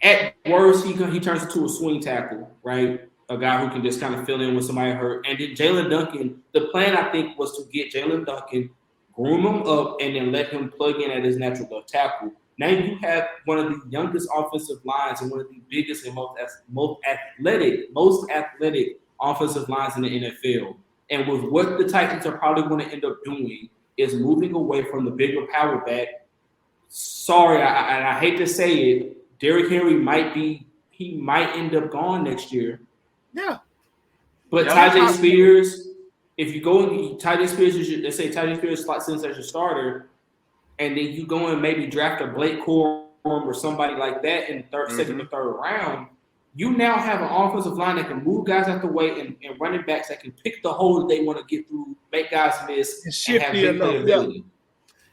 At worst, he turns into a swing tackle, right? A guy who can just kind of fill in when somebody hurt. And then Jalen Duncan, the plan I think was to get Jalen Duncan, groom him up, and then let him plug in at his natural left tackle. Now you have one of the youngest offensive lines and one of the biggest and most athletic offensive lines in the NFL. And with what the Titans are probably going to end up doing is moving away from the bigger power back. Sorry, I hate to say it, Derrick Henry might end up gone next year. Yeah. But Tyjae Spears, if you go and Tyjae Spears, let's say Tyjae Spears slots in as your starter, and then you go and maybe draft a Blake Corum or somebody like that in the second or third round, you now have an offensive line that can move guys out the way and running backs that can pick the hole that they want to get through, make guys miss, and have big playability.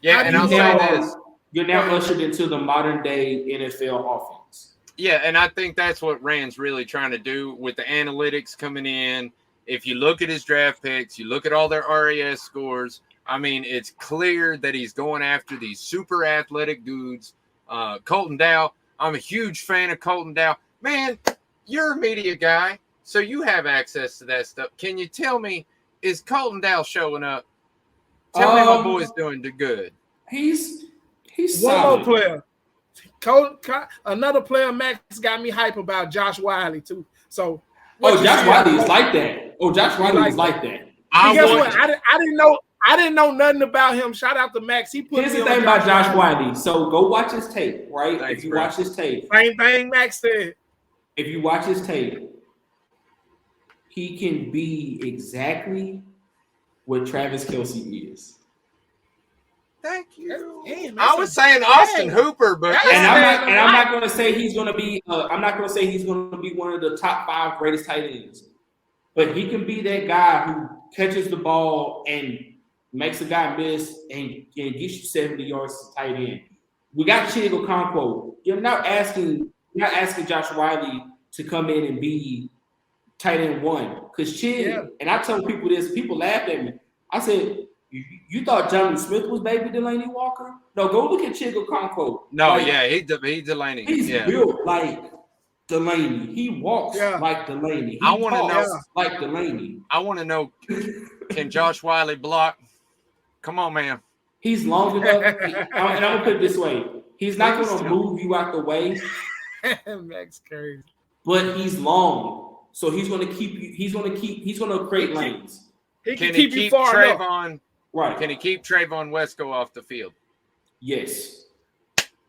Yeah, and I'll say this. You're now ushered into the modern day NFL offense. Yeah, and I think that's what Rand's really trying to do with the analytics coming in. If you look at his draft picks, you look at all their RAS scores, I mean, it's clear that he's going after these super athletic dudes. Colton Dow, I'm a huge fan of Colton Dow. Man, you're a media guy, so you have access to that stuff. Can you tell me, is Colton Dow showing up? Tell me my boy's doing good. He's one solid. more player. Another player Max got me hype about, Josh Wiley too. So Josh Wiley is like that. Josh Wiley is like that. I didn't know nothing about him. Shout out to Max. Here's the thing about Josh Wiley. So go watch his tape, right? Thanks, if you watch his tape. Same thing Max said. If you watch his tape, he can be exactly what Travis Kelce is. Thank you. Damn, I was saying Austin Hooper, but I'm not going to say he's going to be. I'm not going to say he's going to be one of the top 5 greatest tight ends, but he can be that guy who catches the ball and makes a guy miss and gets you 70 yards to tight end. We got Chigo Okonkwo. You're not asking Josh Wiley to come in and be tight end 1 because and I tell people this. People laughed at me. I said, "You thought Jonnu Smith was baby Delaney Walker? No, go look at Chigo Okonkwo. No, he's Delaney. He's built like Delaney. He walks like Delaney. I want to know like Delaney. I want to know, can Josh Wiley block? Come on, man. He's long enough, and I'm gonna put it this way: he's not gonna move you out the way. Max crazy, but he's long, so he's gonna keep you. He's gonna create lanes. He can keep you far Trayvon? enough. Right? Can he keep Trayvon Wesco off the field? Yes.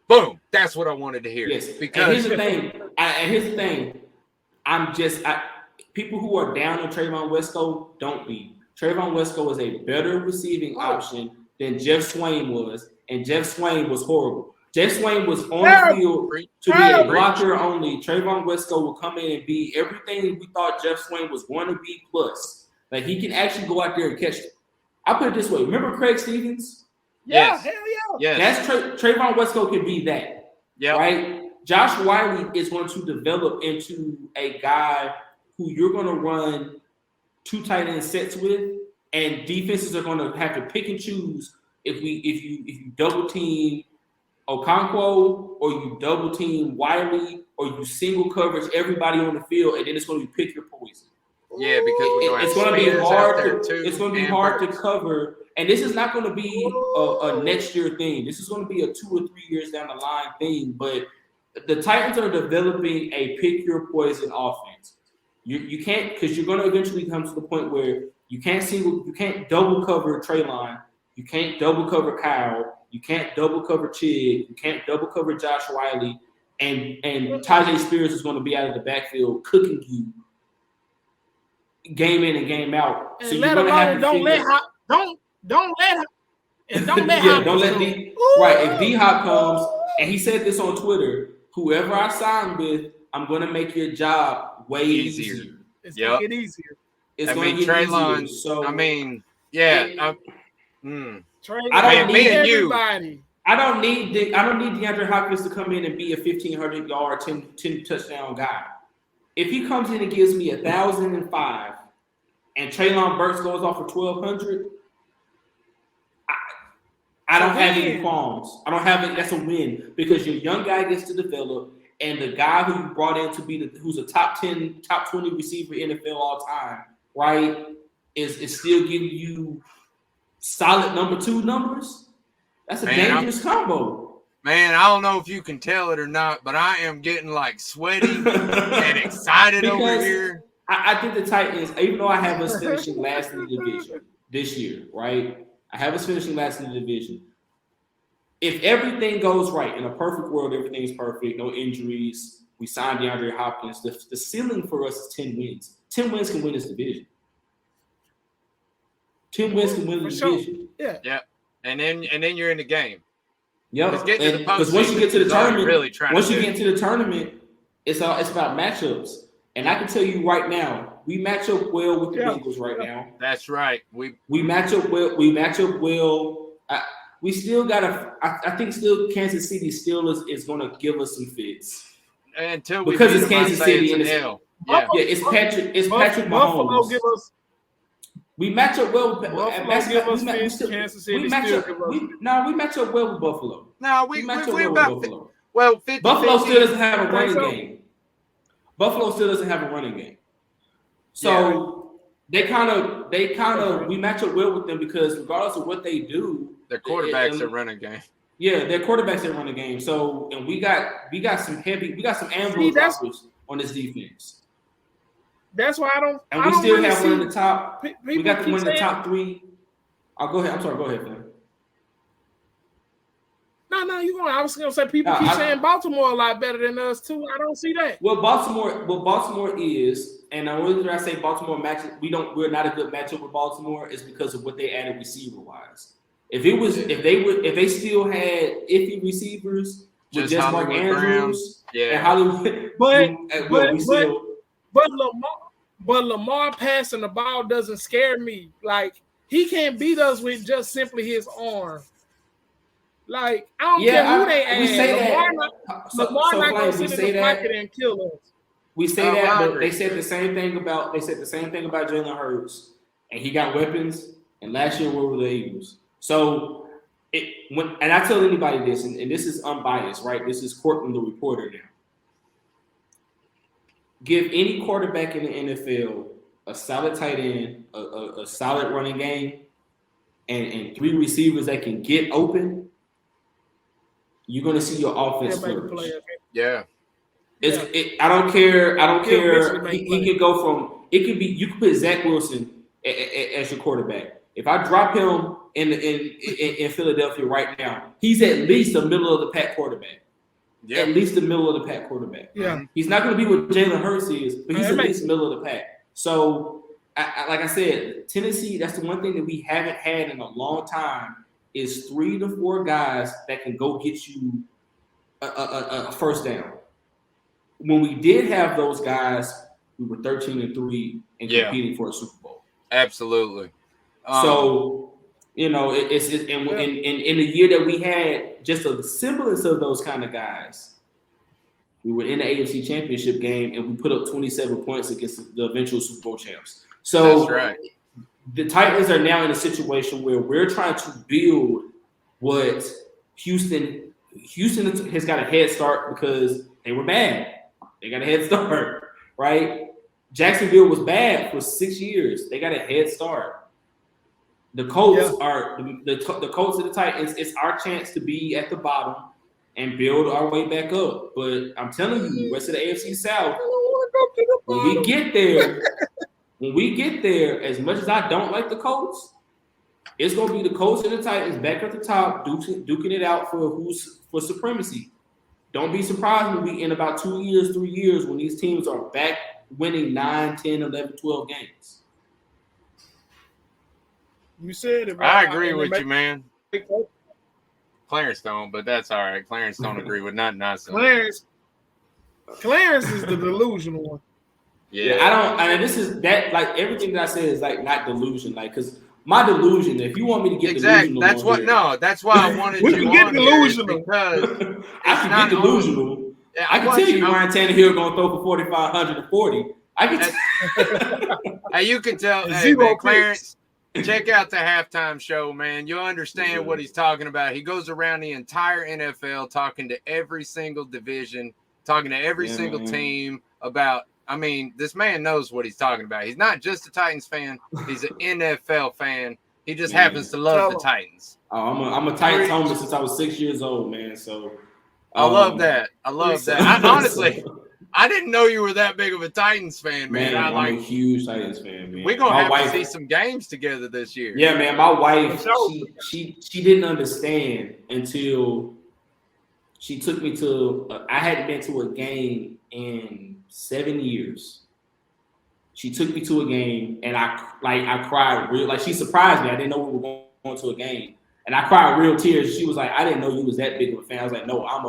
Boom. That's what I wanted to hear. Yes. Because here's the thing. People who are down on Trayvon Wesco don't be. Trayvon Wesco is a better receiving option than Jeff Swain was, and Jeff Swain was horrible. Jeff Swain was on the field to be a blocker only. Trayvon Wesco will come in and be everything we thought Jeff Swain was going to be plus. Like he can actually go out there and catch it. I put it this way. Remember Craig Stevens? Yeah, hell yeah. Yes. That's Trayvon Wesco can be that. Yeah. Right? Josh Wiley is going to develop into a guy who you're going to run 2 tight end sets with, and defenses are going to have to pick and choose if you double team Okonkwo or you double team Wiley or you single coverage everybody on the field, and then it's going to be pick your poison. Yeah, because it's going to be hard. It's going to be hard to cover, and this is not going to be a next year thing. This is going to be a 2 or 3 years down the line thing. But the Titans are developing a pick your poison offense. You can't, because you're going to eventually come to the point where you can't double cover Treylon, you can't double cover Kyle, you can't double cover Chig, you can't double cover Josh Wiley, and Tajay Spears is going to be out of the backfield cooking you game in and game out. And so let you're going to have to don't let If D-Hop comes, and he said this on Twitter, whoever I sign with, I'm going to make your job way easier. It's going to get easier. It's going to get Treylon, easier. So, yeah. I don't need everybody. I don't need DeAndre Hopkins to come in and be a 1,500-yard, 10 touchdown guy. If he comes in and gives me 1,005 and Treylon Burks goes off for 1,200, I don't have any qualms. I don't have it. That's a win because your young guy gets to develop, and the guy who you brought in to be who's a top 10, top 20 receiver in the NFL all time, right, is still giving you solid number 2 numbers. That's a dangerous combo. Man, I don't know if you can tell it or not, but I am getting like sweaty and excited over here. I think the Titans, even though I have us finishing last in the division this year, right? I have us finishing last in the division. If everything goes right, in a perfect world, everything is perfect, no injuries, we signed DeAndre Hopkins, the ceiling for us is 10 wins. 10 wins can win this division. 10 wins can win the division. Yeah. And then you're in the game. Yeah, because once you get to the tournament, it's about matchups. And I can tell you right now, we match up well with the Bengals right now. That's right. We match up well. We still got I think still Kansas City still is going to give us some fits because it's Kansas City and it's Patrick Mahomes. We match up well with Kansas City. We match up well with Buffalo. No, we match up well with Buffalo. Well, Buffalo still doesn't have a running game. So they kind of we match up well with them because regardless of what they do, their quarterbacks are running game. Yeah, their quarterbacks are running game. So and we got some ambulance on this defense. That's why I don't. And we still have one in the top. We got one in the top 3. I'll go ahead. I'm sorry. Go ahead, man. No, you going. I was going to say people keep saying Baltimore a lot better than us too. I don't see that. Well, Baltimore is, and the only reason I say Baltimore matches, we're not a good matchup with Baltimore is because of what they added receiver wise. If they still had iffy receivers with just Mark Andrews and Hollywood, but Lamar passing the ball doesn't scare me. Like he can't beat us with just simply his arm. Like I don't care who they add. We say Lamar not gonna sit in the pocket and kill us. We say that, but they said the same thing about Jalen Hurts, and he got weapons. And last year we were the Eagles. So and I tell anybody this, and this is unbiased, right? This is Courtlandt the reporter now. Give any quarterback in the NFL a solid tight end, a solid running game, and 3 receivers that can get open. You're going to see your offense flourish. Yeah. I don't care. He could go from – it could be – you could put Zach Wilson as your quarterback. If I drop him in Philadelphia right now, he's at least a middle-of-the-pack quarterback. Yeah. At least the middle of the pack quarterback. Yeah. He's not going to be what Jalen Hurts is, but he's at least middle of the pack. So, like I said, Tennessee, that's the one thing that we haven't had in a long time is 3 to 4 guys that can go get you a first down. When we did have those guys, we were 13-3 and competing for a Super Bowl. Absolutely. So, it's in the year that we had just a semblance of those kind of guys, we were in the AFC Championship game and we put up 27 points against the eventual Super Bowl champs. So that's right. the Titans are now in a situation where we're trying to build what Houston has got a head start because they were bad. They got a head start, right? Jacksonville was bad for 6 years. They got a head start. The Colts are the Colts and the Titans. It's our chance to be at the bottom and build our way back up. But I'm telling you, the rest of the AFC South, when we get there, as much as I don't like the Colts, it's gonna be the Colts and the Titans back at the top, duking it out for supremacy. Don't be surprised when we in about 2 years, 3 years, when these teams are back winning 9, 10, 11, 12 games. You said it. I agree with you, man. Clarence don't, but that's all right. Clarence don't agree with nothing I said. Clarence is the delusional one. Yeah, I don't. I mean, this is that. Like everything that I said is like not delusion. Like, because my delusion. If you want me to get delusional, that's what. Here, no, that's why I wanted we you can get on delusional because I can get delusional. Yeah, I can tell you Ryan Tannehill gonna throw for 4,540. I can. Hey, you can tell. Hey, man, Clarence. Check out the halftime show, man. You'll understand what he's talking about. He goes around the entire NFL talking to every single division, talking to every single team about. I mean, this man knows what he's talking about. He's not just a Titans fan. He's an NFL fan. He just happens to love the Titans. Oh, I'm a Titans homer since I was 6 years old, man. So I love that. I love that. I, honestly, I didn't know you were that big of a Titans fan, man. I'm a huge Titans fan, man. We're gonna have to see some games together this year. Yeah, man. My wife, she didn't understand until she took me to. I hadn't been to a game in 7 years. She took me to a game, and I cried real. Like, she surprised me. I didn't know we were going to a game, and I cried real tears. She was like, "I didn't know you was that big of a fan." I was like, "No, I'm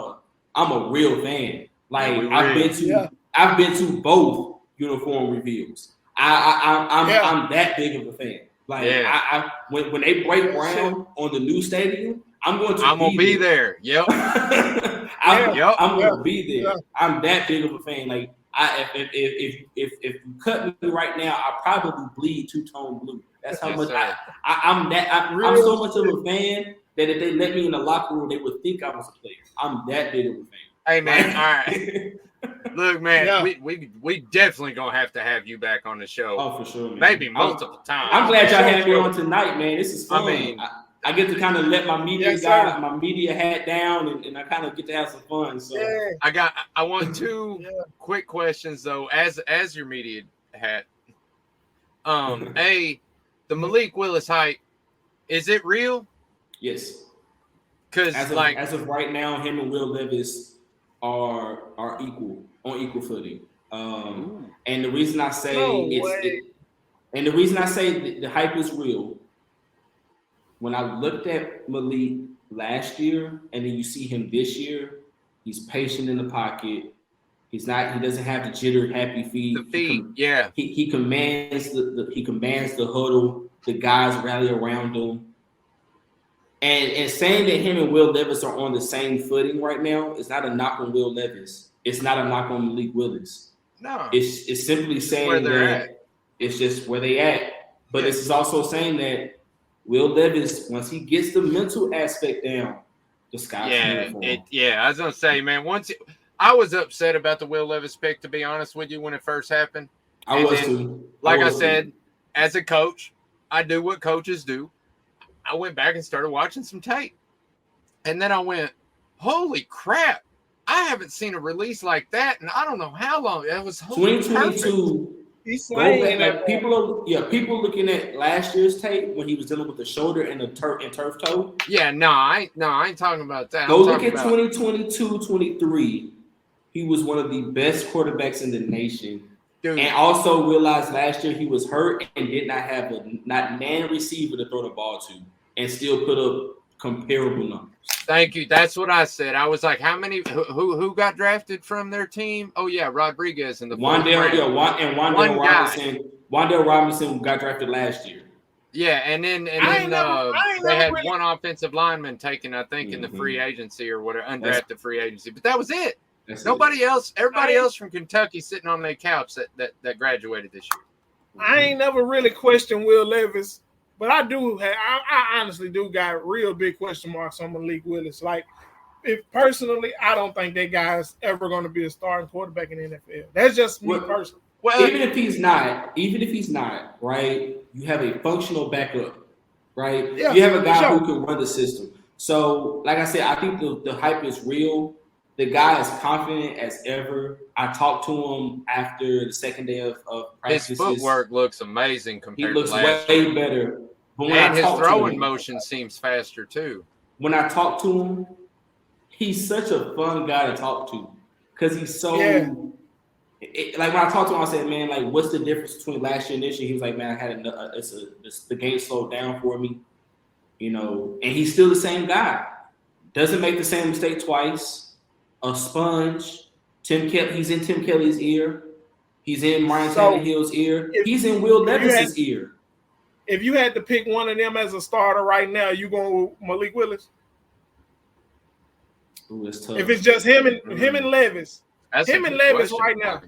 a real fan." Like, I've been to both uniform reveals. I'm that big of a fan. Like, when they break ground on the new stadium, I'm gonna be there. Yep. I'm gonna be there. I'm that big of a fan. Like, if you cut me right now, I probably bleed two-tone blue. That's how much I'm so much of a fan that if they let me in the locker room, they would think I was a player. I'm that big of a fan. Hey, man, all right. Look, man, we definitely gonna have to have you back on the show. Oh, for sure, man. Maybe multiple times. I'm glad y'all had me on tonight, man. This is fun. I mean, I get to kind of let my media hat down, and I kind of get to have some fun. So I want two quick questions though, as your media hat. The Malik Willis hype, is it real? Yes. Because as of right now, him and Will Levis are equal on equal footing. And the reason I say the hype is real. When I looked at Malik last year, and then you see him this year, he's patient in the pocket. He doesn't have the jitter, happy feet. He commands the huddle. The guys rally around him. And saying that him and Will Levis are on the same footing right now is not a knock on Will Levis. It's not a knock on Malik Willis. No. It's simply saying that it's just where they at. But this is also saying that Will Levis, once he gets the mental aspect down, the sky's the limit for him. I was gonna say, man, I was upset about the Will Levis pick, to be honest with you, when it first happened. I was too. Like I said, as a coach, I do what coaches do. I went back and started watching some tape. And then I went, holy crap, I haven't seen a release like that, and I don't know how long. It was 2022. People looking at last year's tape when he was dealing with the shoulder and the turf toe. Yeah, I ain't talking about that. Go look at 2022-23. He was one of the best quarterbacks in the nation. Dude. And also realized last year he was hurt and did not have not man receiver to throw the ball to, and still put up comparable numbers. Thank you. That's what I said. I was like, how many? Who got drafted from their team? Oh yeah, Rodriguez and Wan'Dale Robinson got drafted last year. Yeah, and then they had one offensive lineman taken, I think, in the free agency or whatever, undrafted free agency. But that was it. Nobody else. Everybody else from Kentucky sitting on their couch that graduated this year. I ain't never really questioned Will Levis, but I honestly do got real big question marks on Malik Willis. Like, if personally, I don't think that guy's ever going to be a starting quarterback in the NFL. That's just me personally. Well, even if he's not, right? You have a functional backup, right? Yeah, you have a guy sure. who can run the system. So, like I said, I think the hype is real. The guy is confident as ever. I talked to him after the second day of practice. His footwork looks amazing compared to last year. He looks way better. But and his throwing motion seems faster too. When I talk to him, he's such a fun guy to talk to because he's so like when I talked to him, I said, "Man, like, what's the difference between last year and this year?" He was like, "Man, I had the game slowed down for me, you know." And he's still the same guy. Doesn't make the same mistake twice. A sponge. He's in Tim Kelly's ear. He's in Ryan Tannehill's ear. He's in Will Levis's ear. If you had to pick one of them as a starter right now, you going with Malik Willis? Ooh, that's tough. If it's just him and Levis, that's Levis right now.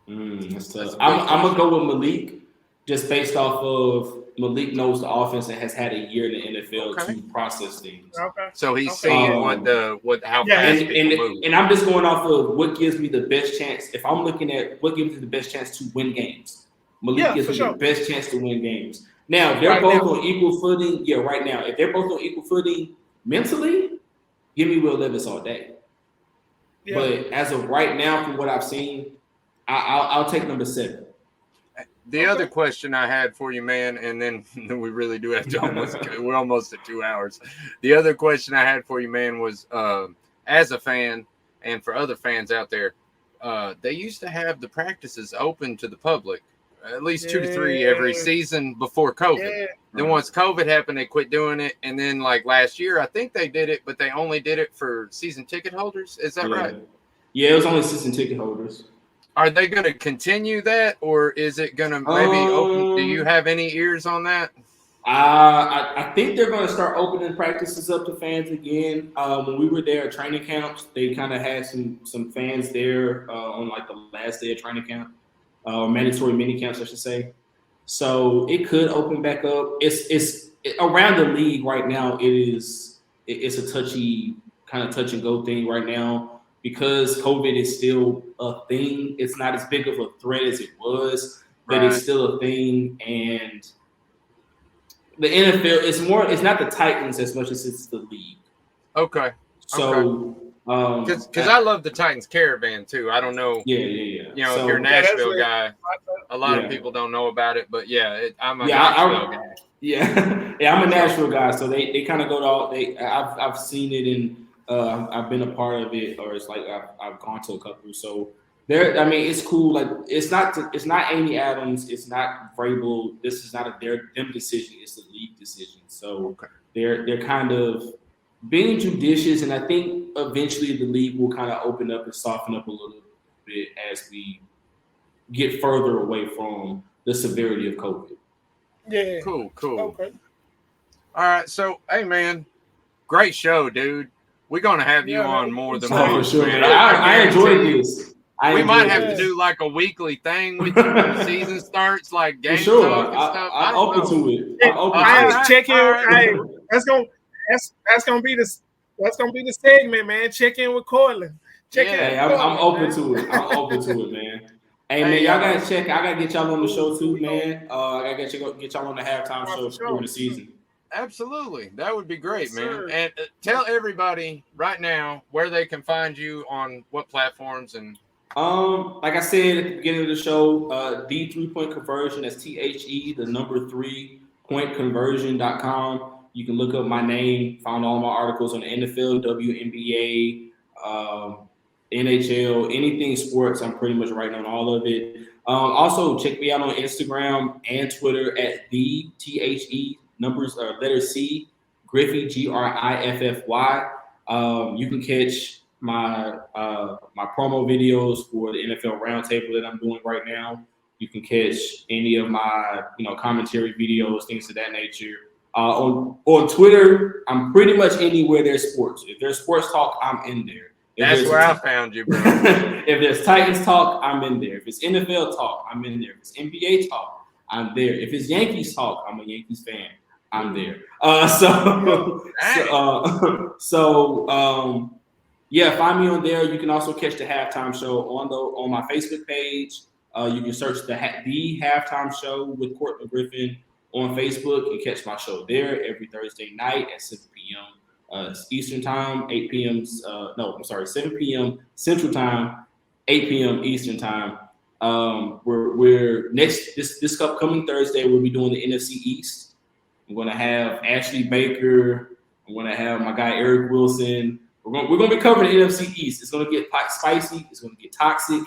That's tough. I'm gonna go with Malik just based off of Malik knows the offense and has had a year in the NFL to process things. Okay. So he's seeing how fast people move. And I'm just going off of what gives me the best chance. If I'm looking at what gives me the best chance to win games, Malik gives me the best chance to win games. Now, if they're both on equal footing, right now, if they're both on equal footing mentally, give me Will Levis all day. Yeah. But as of right now, from what I've seen, I'll take number 7. The other question I had for you, man, and then we really do have to we're almost at 2 hours. The other question I had for you, man, was as a fan and for other fans out there, they used to have the practices open to the public, at least 2 to 3 every season before COVID. Yeah. Then once COVID happened, they quit doing it. And then like last year, I think they did it, but they only did it for season ticket holders. Is that right? Yeah, it was only season ticket holders. Are they going to continue that, or is it going to maybe open? Do you have any ears on that? I think they're going to start opening practices up to fans again. When we were there at training camps, they kind of had some fans there on like the last day of training camp, mandatory mini camps, I should say. So it could open back up. It's around the league right now. It's a touch and go thing right now. Because COVID is still a thing, it's not as big of a threat as it was, but it's still a thing. And the NFL, it's not the Titans as much as it's the league. Okay. So, because I love the Titans caravan too. I don't know. Yeah. You know, if you're a Nashville guy, a lot of people don't know about it, but I'm a Nashville guy. Yeah, I'm a Nashville guy. So they kind of go to all. I've seen it in. I've been a part of it, or it's like I've gone to a couple. So there, I mean, it's cool. Like it's not Amy Adams, it's not Vrabel. This is not them decision. It's the league decision. So they're kind of being judicious, and I think eventually the league will kind of open up and soften up a little bit as we get further away from the severity of COVID. Yeah. Cool. Okay. All right. So, hey, man, great show, dude. We're going to have you on more than once. Sure, man. I enjoyed this. We might have to do like a weekly thing with you when the season starts, like game talk and stuff. I'm open to it. Check in. Hey, that's gonna be the segment, man. Check in with Courtlandt. I'm open to it. I'm open to it, man. Hey, man, y'all gotta check. I gotta get y'all on the show too, man. I gotta get y'all on the halftime show during the season. Absolutely. That would be great, man. And tell everybody right now where they can find you on what platforms and like I said at the beginning of the show, the 3-point conversion, that's THE, the number 3pointconversion.com. You can look up my name, find all my articles on the NFL, WNBA, NHL, anything sports. I'm pretty much writing on all of it. Also check me out on Instagram and Twitter at the THE letter C, Griffy, Griffy. You can catch my promo videos for the NFL Roundtable that I'm doing right now. You can catch any of my commentary videos, things of that nature. On Twitter, I'm pretty much anywhere there's sports. If there's sports talk, I'm in there. That's where I found you, bro. If there's Titans talk, I'm in there. If it's NFL talk, I'm in there. If it's NBA talk, I'm there. If it's Yankees talk, I'm a Yankees fan. I'm there. Yeah, find me on there. You can also catch the halftime show on my Facebook page. You can search the halftime show with Courtlandt Griffin on Facebook and catch my show there every Thursday night at 7 p.m. Eastern time, 8 p.m. 7 p.m. Central time, 8 p.m. Eastern time. We're this upcoming Thursday. We'll be doing the NFC East. I'm going to have Ashley Baker. I'm going to have my guy Eric Wilson. We're going to be covering the NFC East. It's going to get spicy. It's going to get toxic.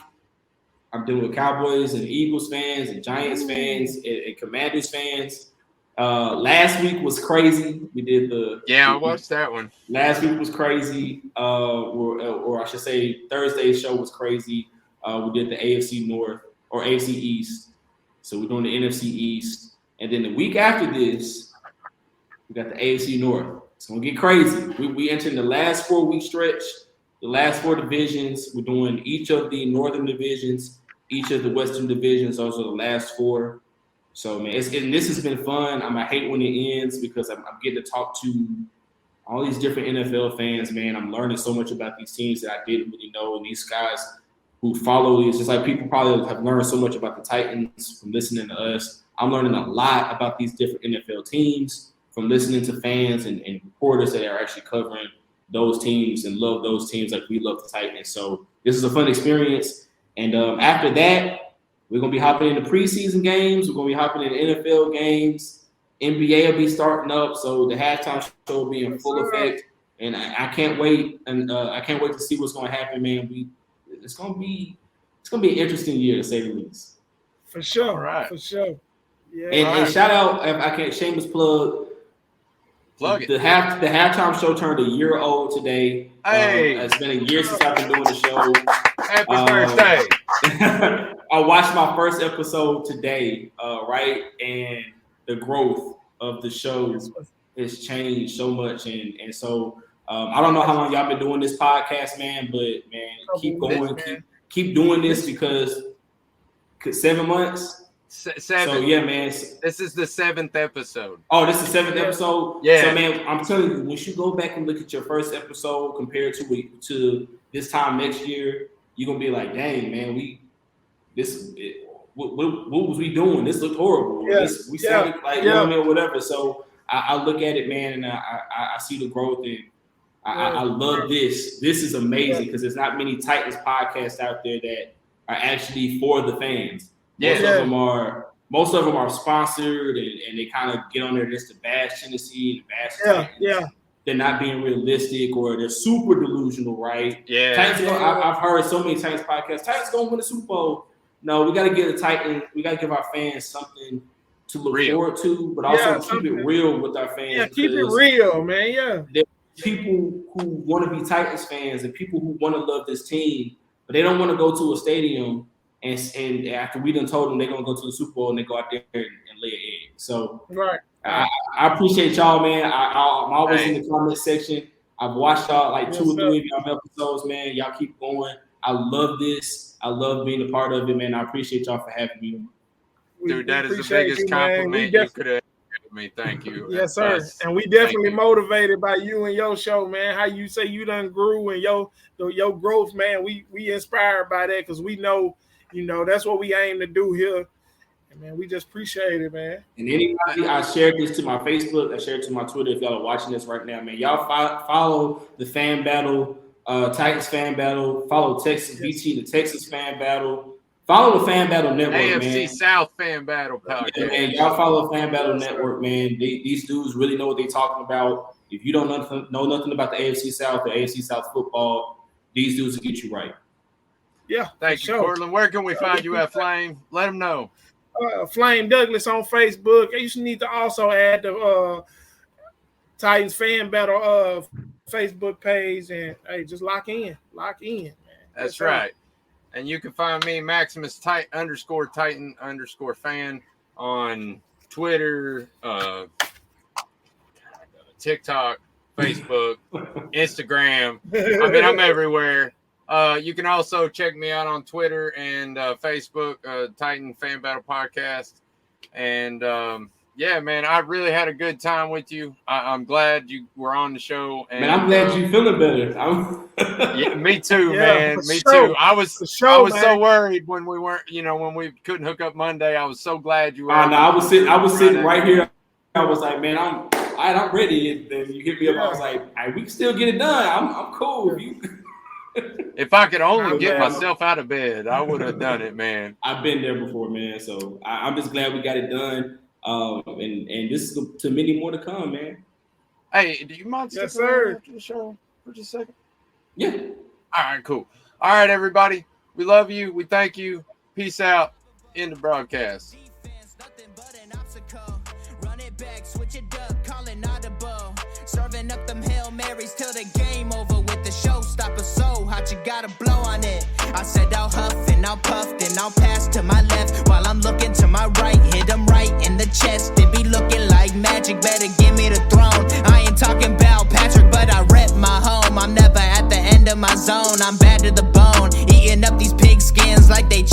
I'm dealing with Cowboys and Eagles fans and Giants fans and Commanders fans. Last week was crazy. We did I watched that one. Last week was crazy. Or I should say Thursday's show was crazy. We did the AFC North or AFC East. So we're doing the NFC East. And then the week after this, we got the AFC North. It's going to get crazy. We entered the last 4-week stretch, the last 4 divisions. We're doing each of the northern divisions, each of the western divisions. Those are the last 4. So, man, and this has been fun. I hate when it ends because I'm getting to talk to all these different NFL fans, man. I'm learning so much about these teams that I didn't really know. And these guys who follow these, just like people probably have learned so much about the Titans from listening to us. I'm learning a lot about these different NFL teams from listening to fans and reporters that are actually covering those teams and love those teams like we love the Titans. So this is a fun experience. And after that, we're going to be hopping into preseason games. We're going to be hopping into NFL games. NBA will be starting up. So the halftime show will be in full effect. And I can't wait. And I can't wait to see what's going to happen, man. It's going to be an interesting year, to say the least. For sure. Right. For sure. Yeah. And shout out, if I can't, shameless plug. Plug it. The halftime show turned a year old today. Hey. It's been a year since I've been doing the show. Happy birthday. I watched my first episode today, right? And the growth of the show has changed so much. And so I don't know how long y'all been doing this podcast, man, but man, keep going, keep doing this because 7 months. 7. So yeah, man. This is the 7th episode. Oh, this is the 7th episode? Yeah. So man, I'm telling you, once you go back and look at your first episode compared to this time next year, you're gonna be like, dang, man, what was we doing? This looked horrible. Yeah. We sounded like, you know what I mean, or whatever. So I look at it, man, and I see the growth, and I love this. This is amazing because there's not many Titans podcasts out there that are actually for the fans. Most of them are sponsored, and they kind of get on there just to bash Tennessee and bash Titans. Yeah. They're not being realistic, or they're super delusional, right? Yeah. Titans. I've heard so many Titans podcasts. Titans gonna win the Super Bowl. No, we got to give the Titans. We got to give our fans something to look forward to, but also keep it real with our fans. Yeah, keep it real, man. Yeah. There's people who want to be Titans fans and people who want to love this team, but they don't want to go to a stadium. And after we done told them they're gonna go to the Super Bowl and they go out there and lay an egg. So I appreciate y'all, man. I'm always in the comment section. I've watched y'all like 2 or 3 of y'all episodes, man. Y'all keep going. I love this. I love being a part of it, man. I appreciate y'all for having me. Dude, that is the biggest compliment you could have given me. Thank you. Yes, sir. And we definitely motivated by you and your show, man. How you say you done grew and your growth, man. We inspired by that because we know. You know, that's what we aim to do here. And, man, we just appreciate it, man. And anybody, I shared this to my Facebook. I shared it to my Twitter. If y'all are watching this right now, man, y'all follow the Fan Battle, Titans Fan Battle. Follow Texas BT, the Texas Fan Battle. Follow the Fan Battle Network, AFC South Fan Battle podcast. Yeah, man, y'all follow Fan Battle Network, man. These dudes really know what they're talking about. If you don't know nothing about the AFC South or AFC South football, these dudes will get you right. Yeah, thank you, Courtlandt. Where can we find you at, Flame? Let them know. Flame Douglas on Facebook. You should need to also add the Titans Fan Battle Facebook page, and hey, just lock in, man. That's right. And you can find me Maximus _Titan_fan on Twitter, TikTok, Facebook, Instagram. I mean, I'm everywhere. You can also check me out on Twitter and Facebook, Titan Fan Battle Podcast. And yeah, man, I really had a good time with you. I'm glad you were on the show. And, Man, I'm glad you feeling better. Yeah, me too, Yeah, man. for Me sure. too. I was For sure, man. so worried when we weren't, when we couldn't hook up Monday. I was so glad you were. No, I was sitting right Friday. here. I was like, man, I'm ready. And then you hit me up. I was like, all right, we can still get it done. I'm cool. If I could only Oh, get man. myself out of bed, I would have done it, man. I've been there before, man. So I'm just glad we got it done. And this is to many more to come, man. Hey, do you mind Yes, sticking around sir. after the show for just a second? Yeah. All right, cool. All right, everybody. We love you. We thank you. Peace out. In the broadcast. Defense, nothing but an obstacle. Run it back, switch it up, call it audible. Serving up them Hail Marys till the game over with the showstopper. So hot, you gotta blow on it. I said I'll huff and I'll puff, then I'll pass to my left while I'm looking to my right. Hit him right in the chest. It be looking like magic. Better give me the throne. I ain't talking about Patrick, but I rep my home. I'm never at the end of my zone. I'm bad to the bone, eating up these pig skins like they